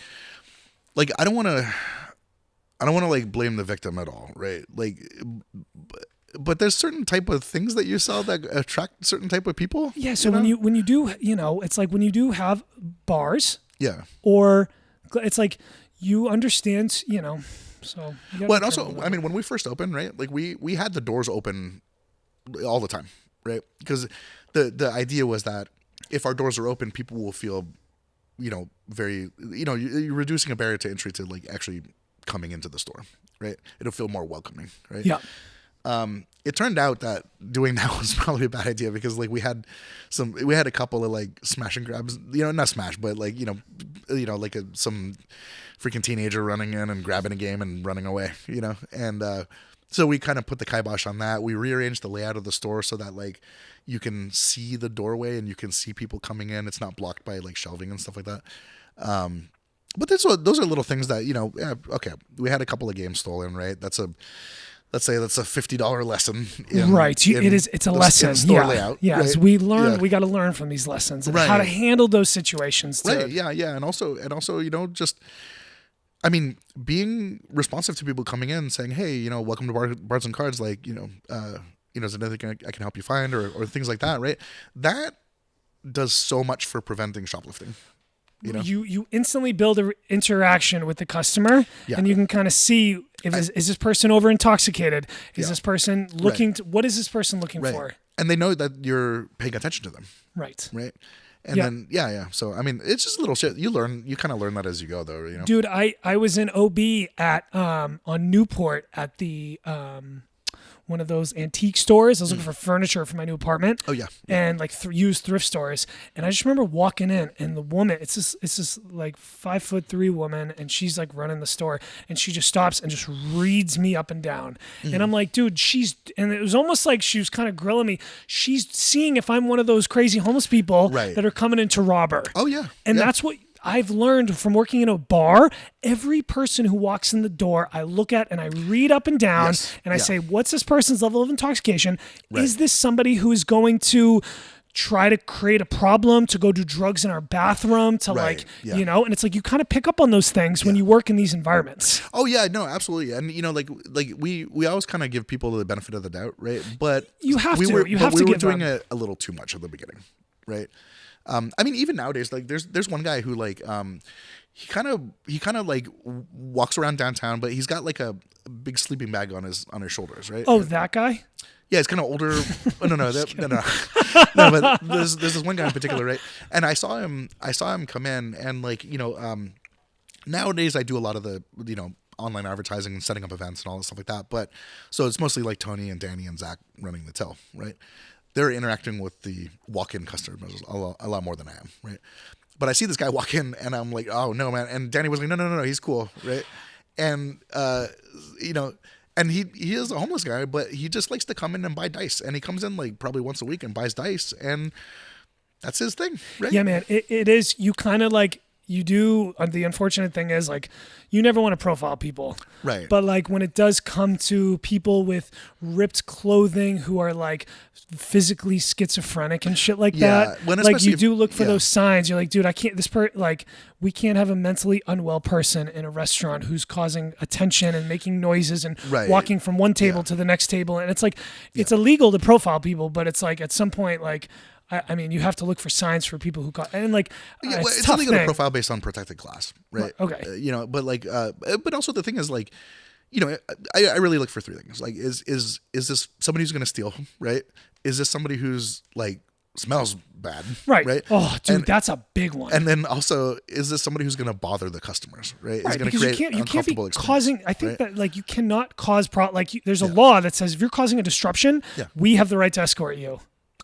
I don't want to like blame the victim at all, right? Like, but there's certain type of things that you sell that attract certain type of people. Yeah. So when you do, it's like when you do have bars. Yeah. Or it's like you understand, So. Well, and also, I mean, when we first opened, right? Like we had the doors open all the time, right? Because the idea was that if our doors are open, people will feel very, you're reducing a barrier to entry to like actually coming into the store, right? It'll feel more welcoming, right? Yeah. It turned out that doing that was probably a bad idea because like we had a couple of like smash and grabs, not smash, but like, like some freaking teenager running in and grabbing a game and running away, and, so we kind of put the kibosh on that. We rearranged the layout of the store so that like you can see the doorway and you can see people coming in. It's not blocked by like shelving and stuff like that. But those are little things that, okay, we had a couple of games stolen, right? Let's say that's a $50 lesson. It's a lesson. Store layout. Yeah. Right? As we learn, we got to learn from these lessons and how to handle those situations. Right. Yeah. And also, just, I mean, being responsive to people coming in saying, hey, welcome to Bards Cards. Like, is there anything I can help you find or things like that. Right. That does so much for preventing shoplifting. You instantly build an interaction with the customer and you can kind of see is this person over intoxicated? Is this person looking what is this person looking for? And they know that you're paying attention to them. Right. And then, So, I mean, it's just little shit. You kind of learn that as you go, though, you know? Dude, I was in OB at, on Newport at the, one of those antique stores. I was looking for furniture for my new apartment. Oh yeah. And like used thrift stores. And I just remember walking in, and the woman, it's this like 5'3" woman, and she's like running the store, and she just stops and just reads me up and down. And I'm like, dude, and it was almost like she was kind of grilling me. She's seeing if I'm one of those crazy homeless people that are coming in to rob her. Oh yeah. And that's what I've learned from working in a bar. Every person who walks in the door, I look at and I read up and down, and I say, what's this person's level of intoxication? Right. Is this somebody who is going to try to create a problem, to go do drugs in our bathroom, to you know? And it's like, you kind of pick up on those things when you work in these environments. Oh yeah, no, absolutely. And you know, like we always kind of give people the benefit of the doubt, right? But you have to. We were doing it a little too much at the beginning, right? I mean, even nowadays, like there's one guy who like, he kind of like walks around downtown, but he's got like a big sleeping bag on his shoulders, right? Oh, that guy? Yeah, he's kind of older. Oh, no, no, but there's this one guy in particular, right? And I saw him come in, and like, you know, nowadays I do a lot of the, you know, online advertising and setting up events and all this stuff like that. But so it's mostly like Tony and Danny and Zach running the till, right? They're interacting with the walk-in customers a lot more than I am, right? But I see this guy walk in, and I'm like, oh no, man. And Danny was like, no, he's cool, right? And you know, and he is a homeless guy, but he just likes to come in and buy dice, and he comes in like probably once a week and buys dice, and that's his thing, right? Yeah, man. It is. You kind of like. You do. The unfortunate thing is, like, you never want to profile people. Right. But, like, when it does come to people with ripped clothing who are, like, physically schizophrenic and shit like that, like, you do look for those signs. You're like, dude, I can't, we can't have a mentally unwell person in a restaurant who's causing attention and making noises and walking from one table to the next table. And it's like, it's illegal to profile people, but it's like, at some point, like, I mean, you have to look for signs for people who and like it's illegal to profile based on protected class, right? Okay, you know, but like, but also the thing is, like, you know, I really look for three things. Like, is this somebody who's going to steal, right? Is this somebody who's like smells bad, right? Oh, dude, that's a big one. And then also, is this somebody who's going to bother the customers, right? Is going to create you can't be causing. I think that like you cannot cause there's a law that says if you're causing a disruption, we have the right to escort you.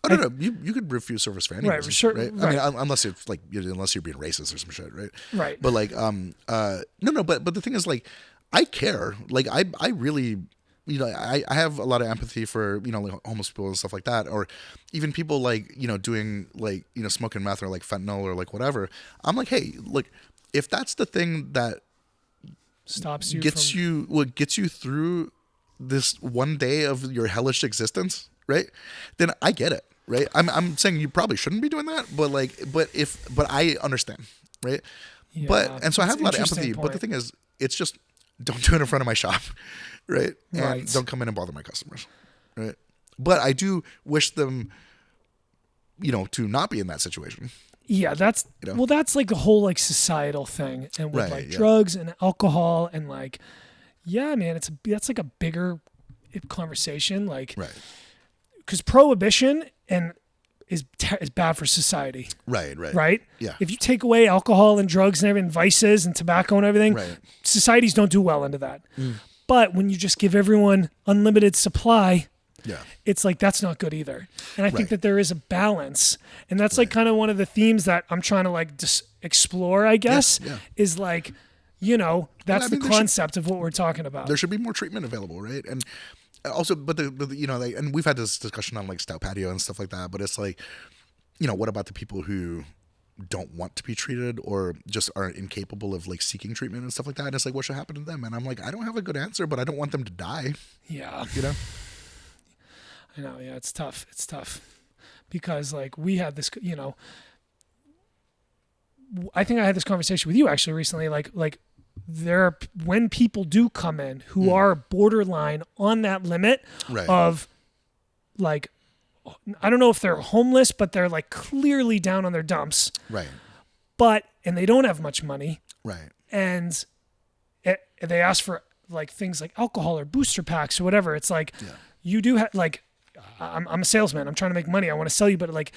Oh no, you could refuse service for any reason, right? I mean, unless it's like unless you're being racist or some shit, right? Right. But like, no, but the thing is, like, I care. Like, I really, you know, I have a lot of empathy for, you know, like homeless people and stuff like that, or even people like, you know, doing like, you know, smoking meth or like fentanyl or like whatever. I'm like, hey, look, if that's the thing that stops you, gets you through this one day of your hellish existence, right? Then I get it, right? I'm saying you probably shouldn't be doing that, but I understand, right? Yeah, and so I have a lot of empathy, but the thing is, it's just don't do it in front of my shop, right? And don't come in and bother my customers, right? But I do wish them, you know, to not be in that situation. Yeah, that's that's like the whole like societal thing, and with drugs and alcohol and like, yeah, man, that's like a bigger conversation, like, because prohibition is bad for society. Right? Yeah. If you take away alcohol and drugs and everything, vices and tobacco and everything, societies don't do well into that. But when you just give everyone unlimited supply, it's like, that's not good either. And I think that there is a balance. And that's like kind of one of the themes that I'm trying to like just explore, I guess, is like, you know, that's the concept of what we're talking about. There should be more treatment available, right? And also, but you know, like, and we've had this discussion on like Stout Patio and stuff like that, but it's like, you know, what about the people who don't want to be treated or just are incapable of like seeking treatment and stuff like that? And it's like, what should happen to them? And I'm like, I don't have a good answer, but I don't want them to die. Yeah. You know? I know. Yeah. It's tough. Because like we had this, you know, I think I had this conversation with you actually recently, like when people do come in who are borderline on that limit of like, I don't know if they're homeless, but they're like clearly down on their dumps. Right. And they don't have much money. Right. And they ask for like things like alcohol or booster packs or whatever. It's like, you do have like, I'm a salesman. I'm trying to make money. I want to sell you, but like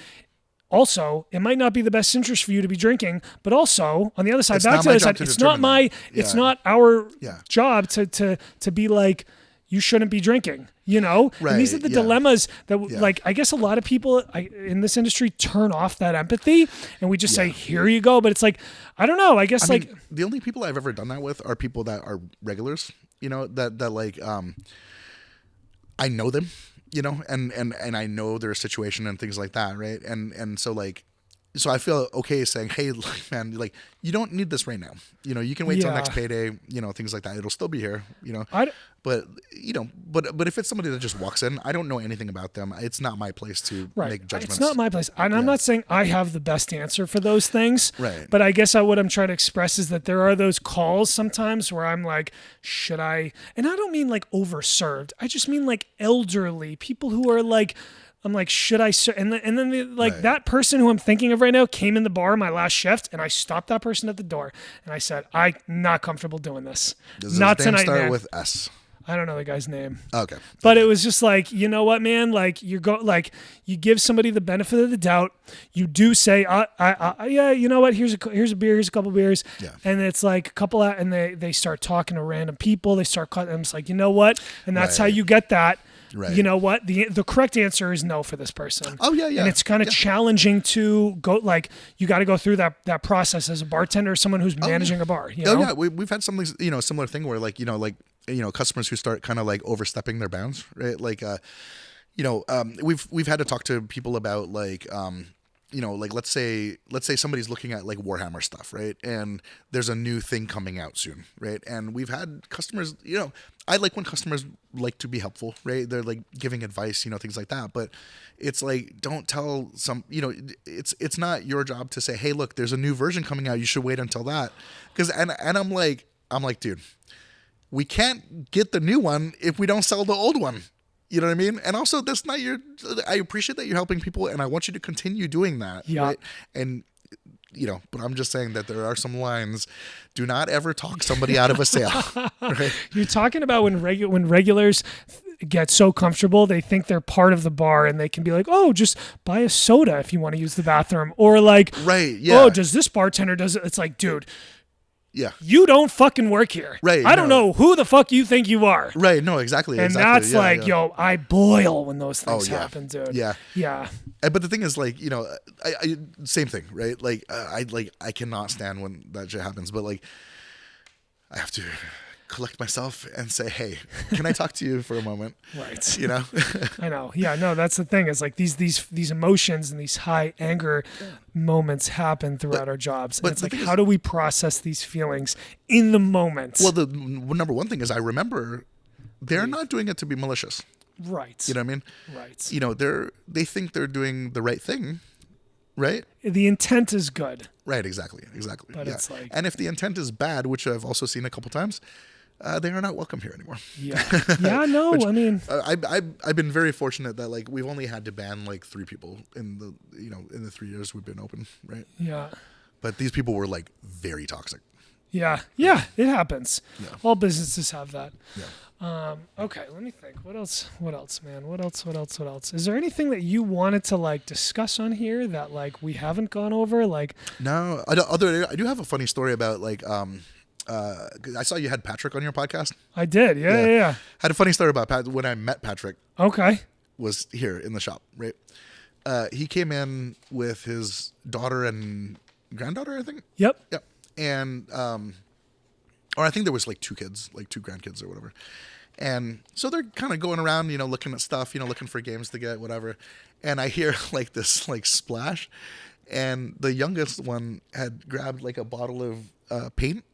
Also, it might not be the best interest for you to be drinking, but also on the other side, It's back not to the my other job side, to it's determine not that. it's not our Yeah. job to be like, you shouldn't be drinking, you know? Right, And these are the yeah. dilemmas that, Yeah. like, I guess a lot of people in this industry turn off that empathy and we just say, here you go. But it's like, I don't know. I guess I mean, the only people I've ever done that with are people that are regulars, you know, that like, I know them, you know, and I know their situation and things like that. Right. And so like, so I feel okay saying, hey, like, man, like, you don't need this right now. You know, you can wait till next payday, you know, things like that. It'll still be here, you know. But, you know, but if it's somebody that just walks in, I don't know anything about them. It's not my place to make judgments. It's not my place. And I'm not saying I have the best answer for those things. Right. But I guess what I'm trying to express is that there are those calls sometimes where I'm like, should I? And I don't mean like overserved. I just mean like elderly people who are like, I'm like, should I? And then that person who I'm thinking of right now came in the bar my last shift, and I stopped that person at the door, and I said, I'm not comfortable doing this. Does not his name tonight, start man. with S? I don't know the guy's name. Okay. But it was just like, you know what, man? Like you give somebody the benefit of the doubt. You do say, yeah, you know what? Here's a beer. Here's a couple beers. Yeah. And it's like a couple out, and they start talking to random people. They start cutting. I'm just like, you know what? And that's how you get that. Right. You know what? The correct answer is no for this person. Oh yeah, yeah. And it's kind of challenging to go, like, you got to go through that process as a bartender or someone who's managing a bar. You know? Yeah. We've had something, you know, similar thing where like, you know, customers who start kind of like overstepping their bounds, right? Like, you know, we've had to talk to people about like, you know, like let's say somebody's looking at like Warhammer stuff, right? And there's a new thing coming out soon, right? And we've had customers, you know, I like when customers like to be helpful, right? They're like giving advice, you know, things like that. But it's like, don't tell you know, it's not your job to say, hey, look, there's a new version coming out. You should wait until that. And I'm like, dude, we can't get the new one if we don't sell the old one. You know what I mean? And also, that's not I appreciate that you're helping people, and I want you to continue doing that. Yeah. Right? And, you know, but I'm just saying that there are some lines. Do not ever talk somebody out of a sale. Right? You're talking about when regulars get so comfortable, they think they're part of the bar, and they can be like, oh, just buy a soda if you want to use the bathroom. Or like, right, yeah. Oh, does this bartender does it? It's like, dude. Yeah. You don't fucking work here. Right. I don't know who the fuck you think you are. Right. No, exactly. And that's yo, I boil when those things happen, dude. Yeah. Yeah. But the thing is, like, you know, I same thing, right? Like, I cannot stand when that shit happens, but like, I have to collect myself and say, hey, can I talk to you for a moment? Right. You know? I know. Yeah, no, that's the thing. It's like these emotions and these high anger moments happen throughout our jobs. And it's like, how do we process these feelings in the moment? Well, the number one thing is I remember they're not doing it to be malicious. Right. You know what I mean? Right. You know, they think they're doing the right thing. Right? The intent is good. Right, exactly. But it's like, and if the intent is bad, which I've also seen a couple times, they are not welcome here anymore. Yeah. Yeah, no, Which, I mean, I've been very fortunate that like we've only had to ban like 3 people in the 3 years we've been open, right? Yeah. But these people were like very toxic. Yeah. Yeah, it happens. Yeah. All businesses have that. Yeah. Okay, let me think. What else, man? What else? Is there anything that you wanted to like discuss on here that like we haven't gone over? Like, no, I do have a funny story about like, I saw you had Patrick on your podcast. I did. Yeah. Had a funny story about when I met Patrick. Okay. Was here in the shop, right? He came in with his daughter and granddaughter, I think. Yep. And, or I think there was like 2 kids, like 2 grandkids or whatever. And so they're kind of going around, you know, looking at stuff, you know, looking for games to get, whatever. And I hear like this like splash, and the youngest one had grabbed like a bottle of paint,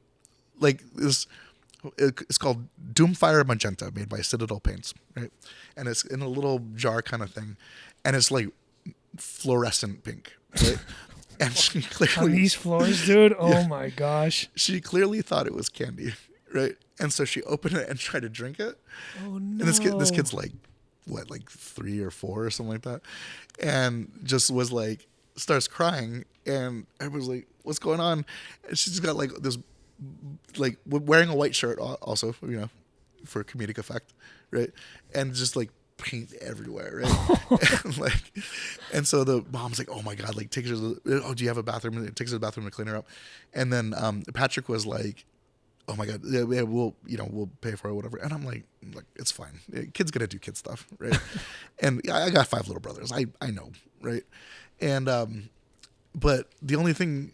like this. It's called Doomfire Magenta, made by Citadel Paints, right? And it's in a little jar kind of thing, and it's like fluorescent pink, right? And she clearly on these floors, dude. Oh my gosh. She clearly thought it was candy, right? And so she opened it and tried to drink it. Oh no. And this kid's like, what, like 3 or 4 or something like that, and just was like, starts crying, and everyone's like, "What's going on?" And she's got like this, like wearing a white shirt also, you know, for comedic effect, right? And just like paint everywhere, right? and so the mom's like, oh my God, like, take her to the, oh, do you have a bathroom? And it takes her to the bathroom to clean her up. And then Patrick was like, oh my God, yeah, we'll pay for it, whatever. And I'm like, it's fine. Kid's gonna do kid stuff, right? And I got 5 little brothers. I know, right? And but the only thing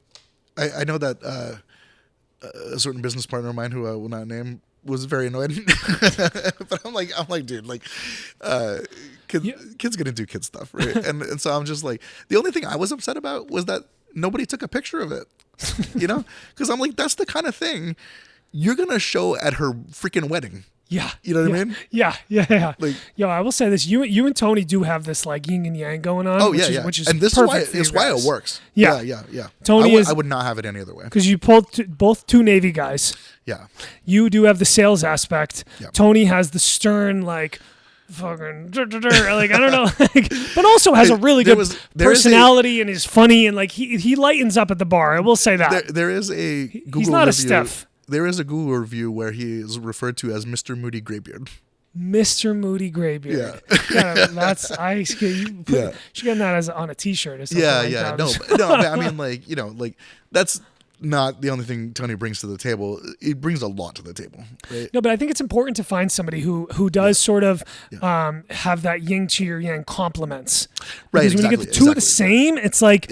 I know that a certain business partner of mine, who I will not name, was very annoyed. But I'm like, dude, like, kid's gonna do kid stuff, right? And so I'm just like, the only thing I was upset about was that nobody took a picture of it, you know? Because I'm like, that's the kind of thing you're gonna show at her freaking wedding. Yeah. You know what I mean? Yeah. Like, yo, I will say this: you and Tony do have this like yin and yang going on. Oh which yeah, is, yeah. Which is and this perfect is why it works. Yeah. Tony I would not have it any other way. Because you pulled both 2 Navy guys. Yeah. You do have the sales aspect. Yeah. Tony has the stern, like, fucking, like, I don't know, like, but also has a really good personality and is funny, and like he lightens up at the bar. I will say that. There is a Google he's not review. A Steph. There is a Google review where he is referred to as Mr. Moody Graybeard. Mr. Moody Graybeard. Yeah, that's you should get that as on a T-shirt or something. That. No, I mean, like, you know, like, that's not the only thing Tony brings to the table. It brings a lot to the table, right? No, but I think it's important to find somebody who does sort of have that yin to your yang compliments. Right. Because when you get the two of the same, it's like,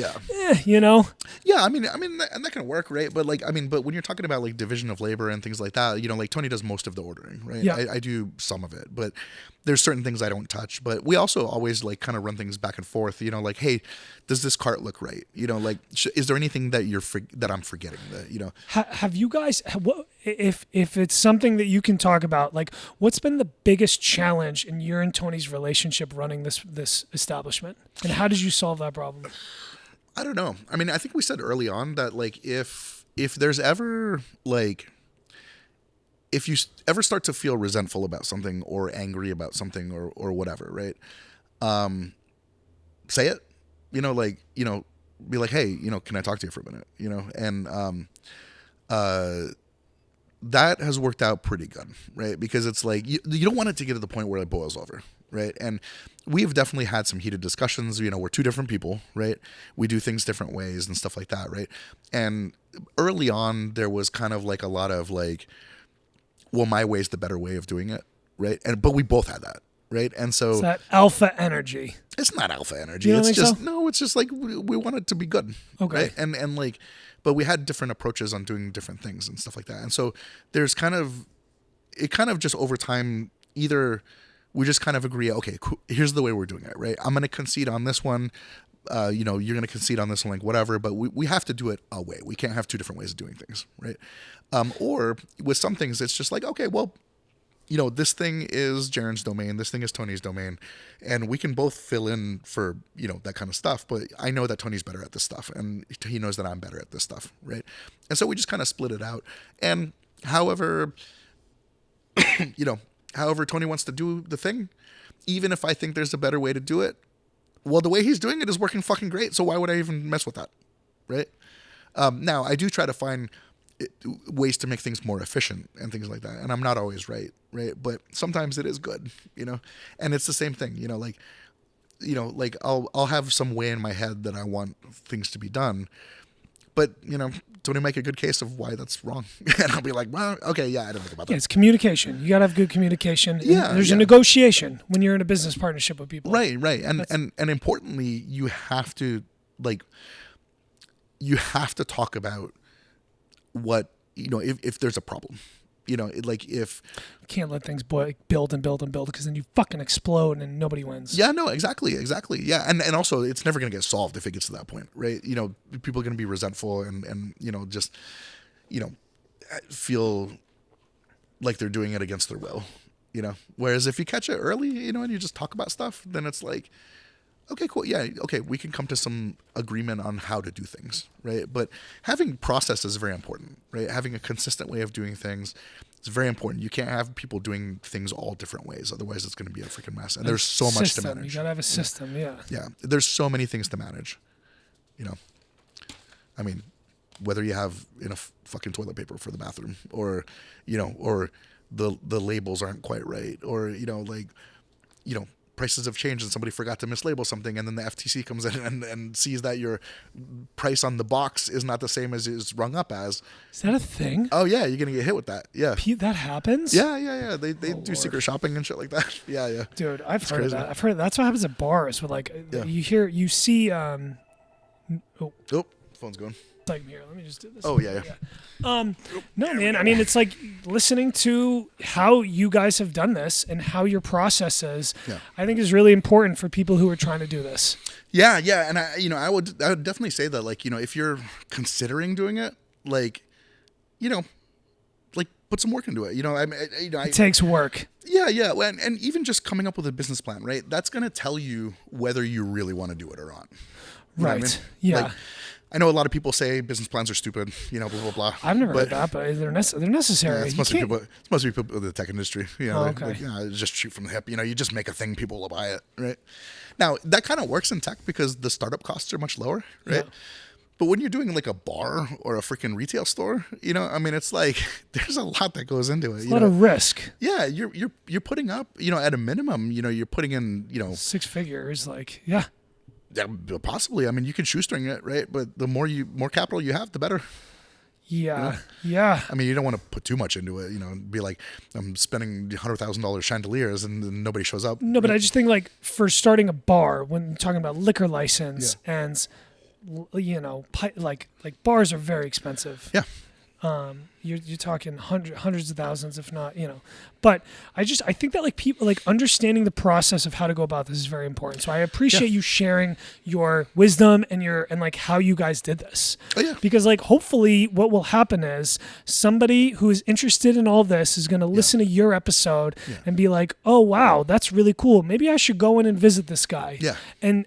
you know. Yeah, I mean, and that can work, right? But like, I mean, but when you're talking about like division of labor and things like that, you know, like Tony does most of the ordering, right? Yeah. I do some of it, but there's certain things I don't touch. But we also always like kind of run things back and forth, you know, like, hey, does this cart look right? You know, like, is there anything that that I'm forgetting that, you know? Have you guys, if it's something that you can talk about, like, what's been the biggest challenge in your and Tony's relationship running this establishment, and how did you solve that problem? I don't know. I mean, I think we said early on that, like, if there's ever, like, if you ever start to feel resentful about something or angry about something or whatever, right? Say it, you know, like, you know, be like, hey, you know, can I talk to you for a minute? You know, and that has worked out pretty good, right? Because it's like, you don't want it to get to the point where it boils over, right? And we've definitely had some heated discussions. You know, we're 2 different people, right? We do things different ways and stuff like that, right? And early on, there was kind of like a lot of like, well, my way is the better way of doing it, right? But we both had that, right? And so it's that alpha energy. It's not alpha energy. You don't it's think just so? No. It's just like we want it to be good, okay? Right? And like, but we had different approaches on doing different things and stuff like that. And so there's kind of just over time, either we just kind of agree, okay, cool, here's the way we're doing it, right? I'm going to concede on this one. You know, you're going to concede on this one, like whatever, but we have to do it a way. We can't have 2 different ways of doing things, right? Or with some things, it's just like, okay, well, you know, this thing is Jarin's domain, this thing is Tony's domain, and we can both fill in for, you know, that kind of stuff. But I know that Tony's better at this stuff, and he knows that I'm better at this stuff, right? And so we just kind of split it out. And however, you know, however Tony wants to do the thing, even if I think there's a better way to do it, well, the way he's doing it is working fucking great. So why would I even mess with that, right? Now, I do try to find ways to make things more efficient and things like that. And I'm not always right? But sometimes it is good, you know? And it's the same thing, you know, like I'll have some way in my head that I want things to be done. But, you know, Tony make a good case of why that's wrong. And I'll be like, well, okay, yeah, I didn't think about that. Yeah, it's communication. You got to have good communication. Yeah. There's a negotiation when you're in a business partnership with people. Right. And importantly, you have to talk about what, you know, if there's a problem. You know, like if you can't let things build and build and build, because then you fucking explode and nobody wins. Yeah, no, exactly. Yeah, and also it's never going to get solved if it gets to that point, right? You know, people are going to be resentful and you know, just, you know, feel like they're doing it against their will, you know. Whereas if you catch it early, you know, and you just talk about stuff, then it's like, okay, cool. Yeah. Okay. We can come to some agreement on how to do things. Right. But having process is very important, right? Having a consistent way of doing things is very important. You can't have people doing things all different ways. Otherwise it's going to be a freaking mess. And there's so much to manage. You got to have a system. Yeah. Yeah. There's so many things to manage, you know. I mean, whether you have enough fucking toilet paper for the bathroom, or, you know, or the labels aren't quite right, or, you know, like, you know, prices have changed and somebody forgot to mislabel something, and then the FTC comes in and sees that your price on the box is not the same as it's rung up as. Is that a thing? Oh yeah, you're gonna get hit with that. Yeah. That happens? Yeah. They do secret shopping and shit like that. Yeah. Dude, I've heard of that. I've heard that's what happens at bars with like you see phone's going. Like here, let me just do this. Oh yeah. No, man. I mean, it's like listening to how you guys have done this and how your process is. Yeah. I think is really important for people who are trying to do this. Yeah, and I would definitely say that, like, if you're considering doing it, like, like put some work into it. It takes work. Yeah, and even just coming up with a business plan, right? That's gonna tell you whether you really want to do it or not. You know what I mean? Yeah. Like, I know a lot of people say business plans are stupid, blah, blah, blah. I've never heard that, but they're necessary. Yeah, it's mostly people in the tech industry. Okay. Just shoot from the hip. You just make a thing, people will buy it, right? Now, that kind of works in tech because the startup costs are much lower, right? Yeah. But when you're doing like a bar or a freaking retail store, it's like there's a lot that goes into it. It's a lot of risk. Yeah, you're putting up, at a minimum, you're putting in, 6 figures, like, yeah. Yeah, possibly. I mean, you can shoestring it, right? But the more capital you have, the better. Yeah, yeah. I mean, you don't want to put too much into it, be like, I'm spending $100,000 chandeliers and nobody shows up. No, but I just think like for starting a bar, when talking about liquor license and, like bars are very expensive. Yeah. You're talking hundreds of thousands, if not, But I think that like people like understanding the process of how to go about this is very important. So I appreciate you sharing your wisdom and like how you guys did this. Oh, yeah. Because like hopefully what will happen is somebody who is interested in all this is going to listen to your episode and be like, oh wow, that's really cool. Maybe I should go in and visit this guy. Yeah. And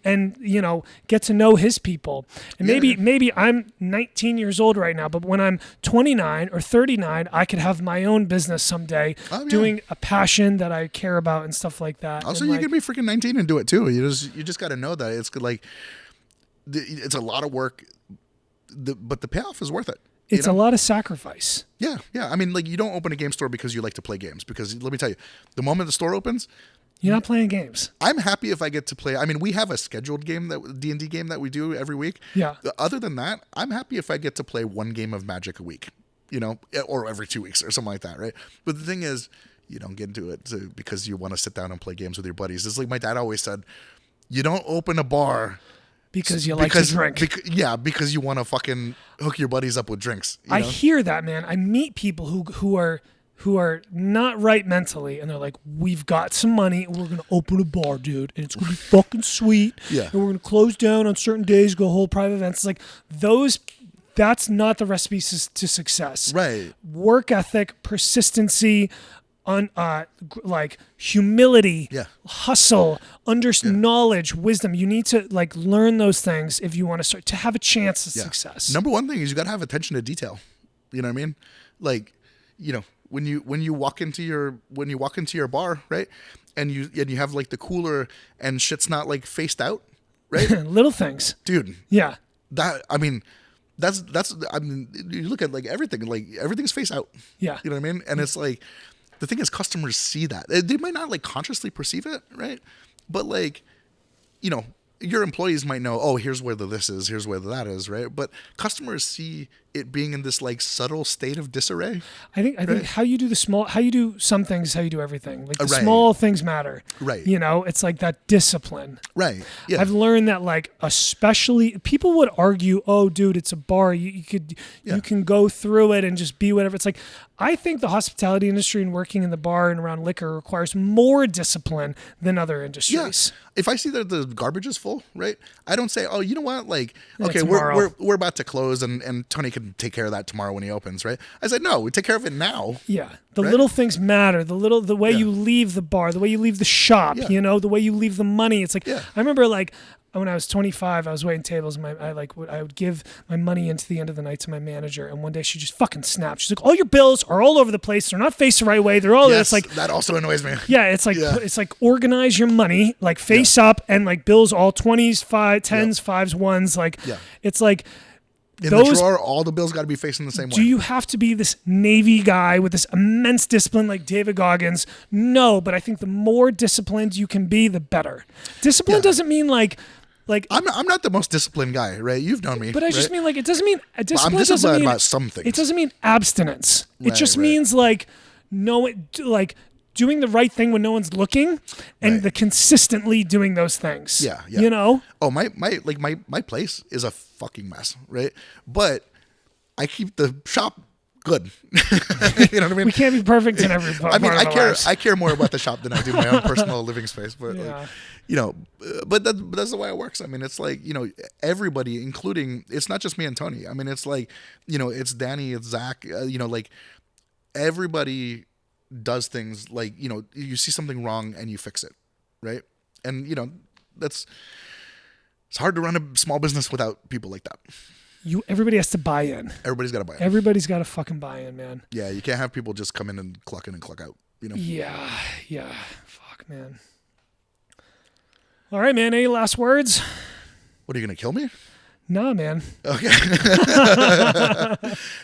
get to know his people. And maybe I'm 19 years old right now, but when I'm 29 or 39, I could have my own business someday doing a passion that I care about and stuff like that. Also, you can be freaking 19 and do it too. You just got to know that it's like it's a lot of work, but the payoff is worth it. It's a lot of sacrifice. Yeah. I mean, like you don't open a game store because you like to play games. Because let me tell you, the moment the store opens, you're not playing games. I'm happy if I get to play. I mean, we have a scheduled game D&D game that we do every week. Yeah. Other than that, I'm happy if I get to play one game of Magic a week. Or every 2 weeks or something like that, right? But the thing is, you don't get into it because you want to sit down and play games with your buddies. It's like my dad always said, you don't open a bar because you like to drink. Because you want to fucking hook your buddies up with drinks. I hear that, man. I meet people who are not right mentally, and they're like, we've got some money, and we're going to open a bar, dude, and it's going to be fucking sweet. Yeah. And we're going to close down on certain days, go hold private events. It's like that's not the recipe to success. Right. Work ethic, persistency, like humility, hustle, knowledge, wisdom. You need to like learn those things if you want to start to have a chance at success. Number one thing is you got to have attention to detail. You know what I mean? Like, when you walk into your bar, right? And you have like the cooler and shit's not like faced out, right? Little things. Dude. Yeah. You look at like everything's face out. Yeah. You know what I mean? And it's like, the thing is customers see that. They might not like consciously perceive it, right? But like, your employees might know, oh, here's where this is, here's where that is, right? But customers see it being in this like subtle state of disarray. I think how you do some things, how you do everything. Like the small things matter. Right. It's like that discipline. Right. Yeah. I've learned that like especially people would argue, oh dude, it's a bar. You can go through it and just be whatever. It's like, I think the hospitality industry and working in the bar and around liquor requires more discipline than other industries. Yeah. If I see that the garbage is full, right? I don't say, oh, you know what? Like, okay, we're about to close and Tony can take care of that tomorrow when he opens, right? I said, no, we take care of it now. Yeah. The little things matter. The way you leave the bar, the way you leave the shop, the way you leave the money. It's like, I remember like, when I was 25, I was waiting tables. And I would give my money into the end of the night to my manager, and one day she just fucking snapped. She's like, "All your bills are all over the place. They're not faced the right way. They're all." Yes, it's like that also annoys me. Yeah, it's like organize your money, like face up, and like bills all 20s, 10s, 5s, 1s. Like it's like In the drawer, all the bills got to be facing the same way. Do you have to be this Navy guy with this immense discipline like David Goggins? No, but I think the more disciplined you can be, the better. Discipline doesn't mean like I'm not the most disciplined guy, right? You've known me. But I just mean like it doesn't mean discipline. I'm disciplined about some things. It doesn't mean abstinence. It just means like doing the right thing when no one's looking, and the consistently doing those things. Yeah. You know? Oh, my place is a fucking mess, right? But I keep the shop good. You know what I mean? We can't be perfect in every part. I mean, lives. I care more about the shop than I do my own personal living space. But but that's the way it works. I mean, it's like, everybody, including, it's not just me and Tony. I mean, it's like, it's Danny, it's Zach. Like everybody does things like, you see something wrong and you fix it, right? And it's hard to run a small business without people like that. Everybody has to buy in. Everybody's got to buy in. Everybody's got to fucking buy in, man. Yeah, you can't have people just come in and cluck out. Yeah. Fuck, man. All right, man. Any last words? What, are you gonna kill me? Nah, man. Okay.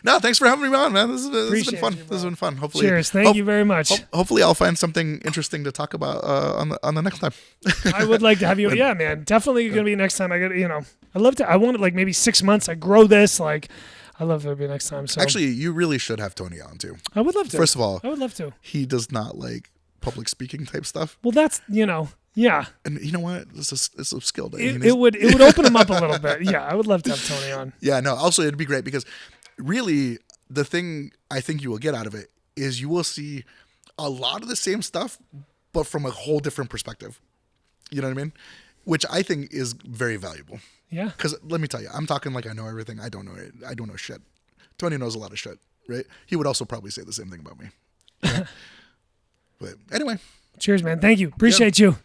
No, thanks for having me on, man. This has been fun. This has been fun. Hopefully. Cheers. Thank you very much. Hopefully, I'll find something interesting to talk about on the next time. I would like to have you. Yeah, man. Definitely gonna be next time. I'd love to. I want it like maybe 6 months. I grow this. Like, I love it to be next time. So actually, you really should have Tony on too. I would love to. First of all, I would love to. He does not like public speaking type stuff. Well, that's yeah. And you know what? It's a skill. It would open him up a little bit. Yeah, I would love to have Tony on. Yeah, no. Also, it'd be great because really the thing I think you will get out of it is you will see a lot of the same stuff, but from a whole different perspective. You know what I mean? Which I think is very valuable. Yeah. Because let me tell you, I'm talking like I know everything. I don't know it. I don't know shit. Tony knows a lot of shit, right? He would also probably say the same thing about me. But anyway. Cheers, man. Thank you. Appreciate you.